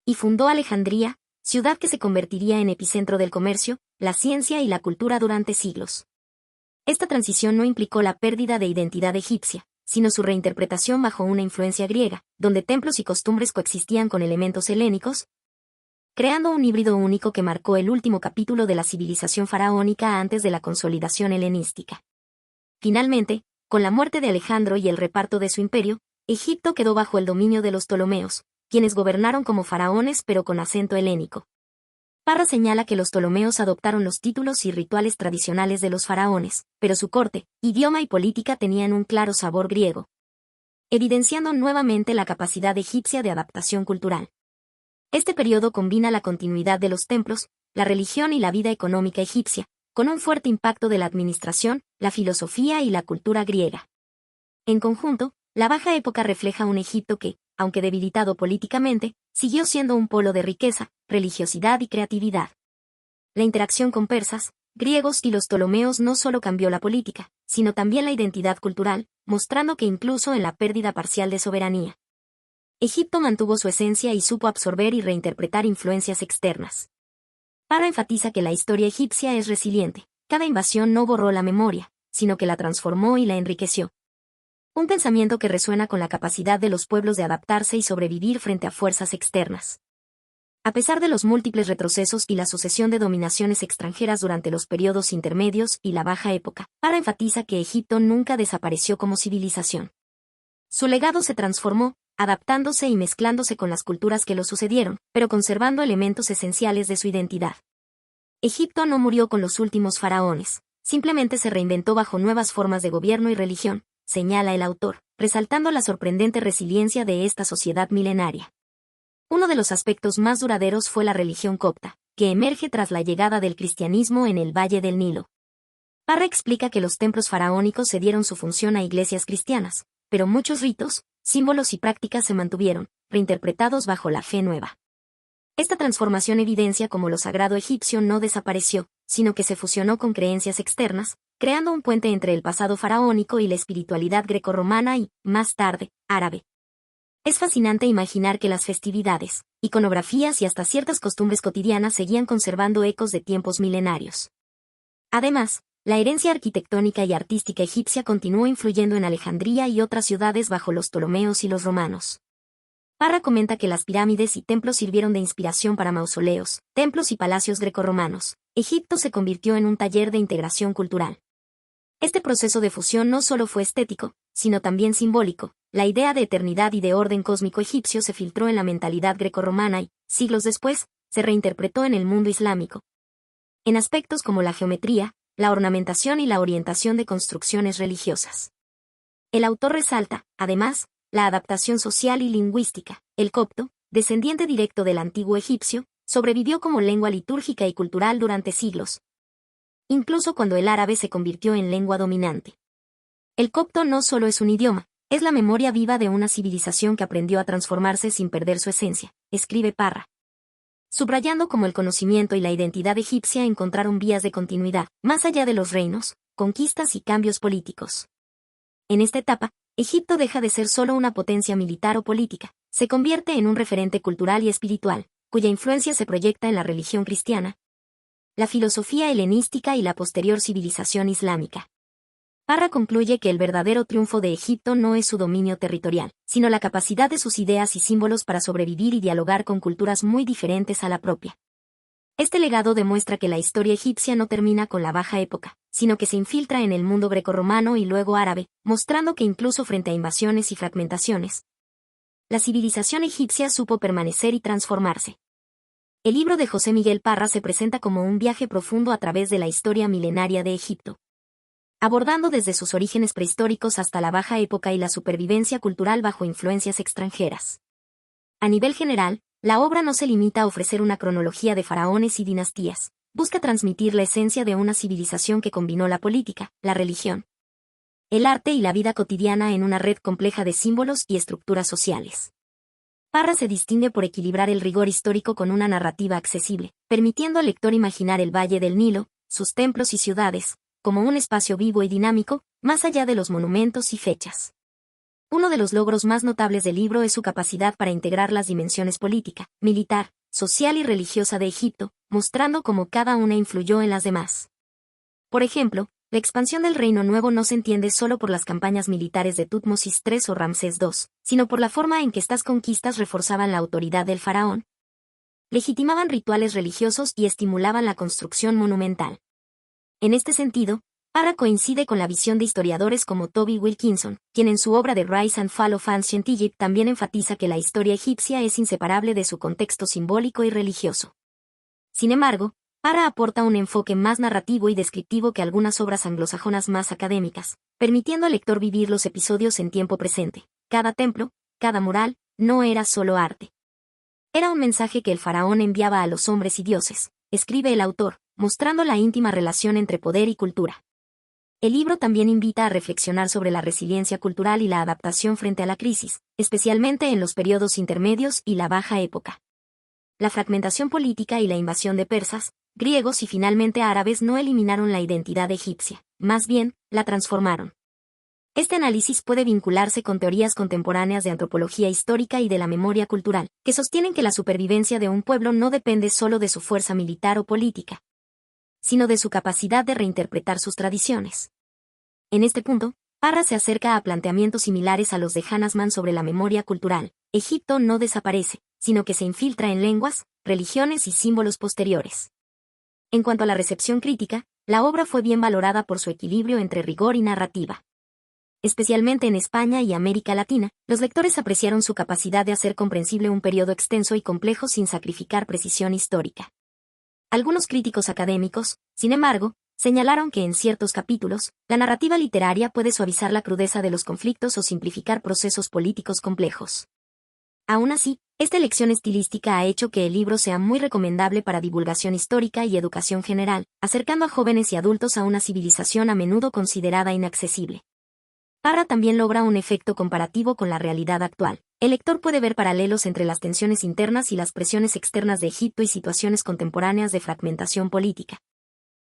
y fundó Alejandría, ciudad que se convertiría en epicentro del comercio, la ciencia y la cultura durante siglos. Esta transición no implicó la pérdida de identidad egipcia, sino su reinterpretación bajo una influencia griega, donde templos y costumbres coexistían con elementos helénicos, creando un híbrido único que marcó el último capítulo de la civilización faraónica antes de la consolidación helenística. Finalmente, con la muerte de Alejandro y el reparto de su imperio, Egipto quedó bajo el dominio de los Ptolomeos, quienes gobernaron como faraones pero con acento helénico. Parra señala que los Ptolomeos adoptaron los títulos y rituales tradicionales de los faraones, pero su corte, idioma y política tenían un claro sabor griego, evidenciando nuevamente la capacidad egipcia de adaptación cultural. Este periodo combina la continuidad de los templos, la religión y la vida económica egipcia, con un fuerte impacto de la administración, la filosofía y la cultura griega. En conjunto, la Baja Época refleja un Egipto que, aunque debilitado políticamente, siguió siendo un polo de riqueza, religiosidad y creatividad. La interacción con persas, griegos y los ptolomeos no solo cambió la política, sino también la identidad cultural, mostrando que incluso en la pérdida parcial de soberanía, Egipto mantuvo su esencia y supo absorber y reinterpretar influencias externas. Parra enfatiza que la historia egipcia es resiliente, cada invasión no borró la memoria, sino que la transformó y la enriqueció. Un pensamiento que resuena con la capacidad de los pueblos de adaptarse y sobrevivir frente a fuerzas externas. A pesar de los múltiples retrocesos y la sucesión de dominaciones extranjeras durante los periodos intermedios y la Baja Época, Parra enfatiza que Egipto nunca desapareció como civilización. Su legado se transformó, adaptándose y mezclándose con las culturas que lo sucedieron, pero conservando elementos esenciales de su identidad. Egipto no murió con los últimos faraones, simplemente se reinventó bajo nuevas formas de gobierno y religión, señala el autor, resaltando la sorprendente resiliencia de esta sociedad milenaria. Uno de los aspectos más duraderos fue la religión copta, que emerge tras la llegada del cristianismo en el Valle del Nilo. Parra explica que los templos faraónicos cedieron su función a iglesias cristianas, pero muchos ritos, símbolos y prácticas se mantuvieron, reinterpretados bajo la fe nueva. Esta transformación evidencia cómo lo sagrado egipcio no desapareció, sino que se fusionó con creencias externas, creando un puente entre el pasado faraónico y la espiritualidad grecorromana y, más tarde, árabe. Es fascinante imaginar que las festividades, iconografías y hasta ciertas costumbres cotidianas seguían conservando ecos de tiempos milenarios. Además, la herencia arquitectónica y artística egipcia continuó influyendo en Alejandría y otras ciudades bajo los ptolomeos y los romanos. Parra comenta que las pirámides y templos sirvieron de inspiración para mausoleos, templos y palacios grecorromanos. Egipto se convirtió en un taller de integración cultural. Este proceso de fusión no solo fue estético, sino también simbólico. La idea de eternidad y de orden cósmico egipcio se filtró en la mentalidad grecorromana y, siglos después, se reinterpretó en el mundo islámico. En aspectos como la geometría, la ornamentación y la orientación de construcciones religiosas. El autor resalta, además, la adaptación social y lingüística. El copto, descendiente directo del antiguo egipcio, sobrevivió como lengua litúrgica y cultural durante siglos, incluso cuando el árabe se convirtió en lengua dominante. El copto no solo es un idioma, es la memoria viva de una civilización que aprendió a transformarse sin perder su esencia, escribe Parra. Subrayando cómo el conocimiento y la identidad egipcia encontraron vías de continuidad, más allá de los reinos, conquistas y cambios políticos. En esta etapa, Egipto deja de ser solo una potencia militar o política, se convierte en un referente cultural y espiritual, cuya influencia se proyecta en la religión cristiana, la filosofía helenística y la posterior civilización islámica. Parra concluye que el verdadero triunfo de Egipto no es su dominio territorial, sino la capacidad de sus ideas y símbolos para sobrevivir y dialogar con culturas muy diferentes a la propia. Este legado demuestra que la historia egipcia no termina con la Baja Época, sino que se infiltra en el mundo grecorromano y luego árabe, mostrando que incluso frente a invasiones y fragmentaciones, la civilización egipcia supo permanecer y transformarse. El libro de José Miguel Parra se presenta como un viaje profundo a través de la historia milenaria de Egipto, abordando desde sus orígenes prehistóricos hasta la Baja Época y la supervivencia cultural bajo influencias extranjeras. A nivel general, la obra no se limita a ofrecer una cronología de faraones y dinastías, busca transmitir la esencia de una civilización que combinó la política, la religión, el arte y la vida cotidiana en una red compleja de símbolos y estructuras sociales. Parra se distingue por equilibrar el rigor histórico con una narrativa accesible, permitiendo al lector imaginar el Valle del Nilo, sus templos y ciudades, como un espacio vivo y dinámico, más allá de los monumentos y fechas. Uno de los logros más notables del libro es su capacidad para integrar las dimensiones política, militar, social y religiosa de Egipto, mostrando cómo cada una influyó en las demás. Por ejemplo, la expansión del Reino Nuevo no se entiende solo por las campañas militares de Tutmosis III o Ramsés II, sino por la forma en que estas conquistas reforzaban la autoridad del faraón, legitimaban rituales religiosos y estimulaban la construcción monumental. En este sentido, Parra coincide con la visión de historiadores como Toby Wilkinson, quien en su obra The Rise and Fall of Ancient Egypt también enfatiza que la historia egipcia es inseparable de su contexto simbólico y religioso. Sin embargo, Parra aporta un enfoque más narrativo y descriptivo que algunas obras anglosajonas más académicas, permitiendo al lector vivir los episodios en tiempo presente. Cada templo, cada mural, no era solo arte. Era un mensaje que el faraón enviaba a los hombres y dioses, escribe el autor, mostrando la íntima relación entre poder y cultura. El libro también invita a reflexionar sobre la resiliencia cultural y la adaptación frente a la crisis, especialmente en los periodos intermedios y la Baja Época. La fragmentación política y la invasión de persas, griegos y finalmente árabes no eliminaron la identidad egipcia, más bien, la transformaron. Este análisis puede vincularse con teorías contemporáneas de antropología histórica y de la memoria cultural, que sostienen que la supervivencia de un pueblo no depende solo de su fuerza militar o política, sino de su capacidad de reinterpretar sus tradiciones. En este punto, Parra se acerca a planteamientos similares a los de Hannasman sobre la memoria cultural. Egipto no desaparece, sino que se infiltra en lenguas, religiones y símbolos posteriores. En cuanto a la recepción crítica, la obra fue bien valorada por su equilibrio entre rigor y narrativa. Especialmente en España y América Latina, los lectores apreciaron su capacidad de hacer comprensible un periodo extenso y complejo sin sacrificar precisión histórica. Algunos críticos académicos, sin embargo, señalaron que en ciertos capítulos, la narrativa literaria puede suavizar la crudeza de los conflictos o simplificar procesos políticos complejos. Aún así, esta elección estilística ha hecho que el libro sea muy recomendable para divulgación histórica y educación general, acercando a jóvenes y adultos a una civilización a menudo considerada inaccesible. Parra también logra un efecto comparativo con la realidad actual. El lector puede ver paralelos entre las tensiones internas y las presiones externas de Egipto y situaciones contemporáneas de fragmentación política,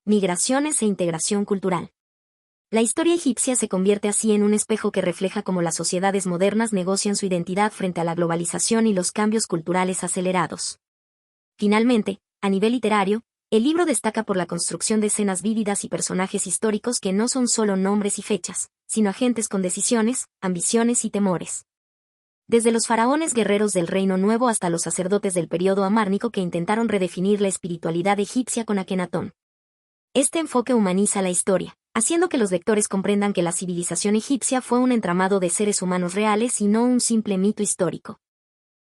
migraciones e integración cultural. La historia egipcia se convierte así en un espejo que refleja cómo las sociedades modernas negocian su identidad frente a la globalización y los cambios culturales acelerados. Finalmente, a nivel literario, el libro destaca por la construcción de escenas vívidas y personajes históricos que no son solo nombres y fechas, sino agentes con decisiones, ambiciones y temores. Desde los faraones guerreros del Reino Nuevo hasta los sacerdotes del período amárnico que intentaron redefinir la espiritualidad egipcia con Akenatón. Este enfoque humaniza la historia, haciendo que los lectores comprendan que la civilización egipcia fue un entramado de seres humanos reales y no un simple mito histórico.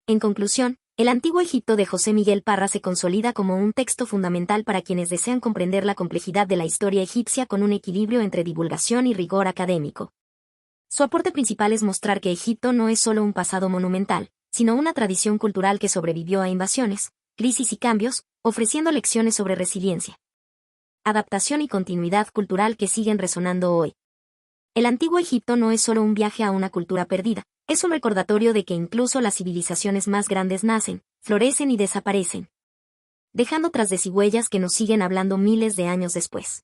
En conclusión, El Antiguo Egipto de José Miguel Parra se consolida como un texto fundamental para quienes desean comprender la complejidad de la historia egipcia con un equilibrio entre divulgación y rigor académico. Su aporte principal es mostrar que Egipto no es solo un pasado monumental, sino una tradición cultural que sobrevivió a invasiones, crisis y cambios, ofreciendo lecciones sobre resiliencia, adaptación y continuidad cultural que siguen resonando hoy. El Antiguo Egipto no es solo un viaje a una cultura perdida, es un recordatorio de que incluso las civilizaciones más grandes nacen, florecen y desaparecen, dejando tras de sí huellas que nos siguen hablando miles de años después.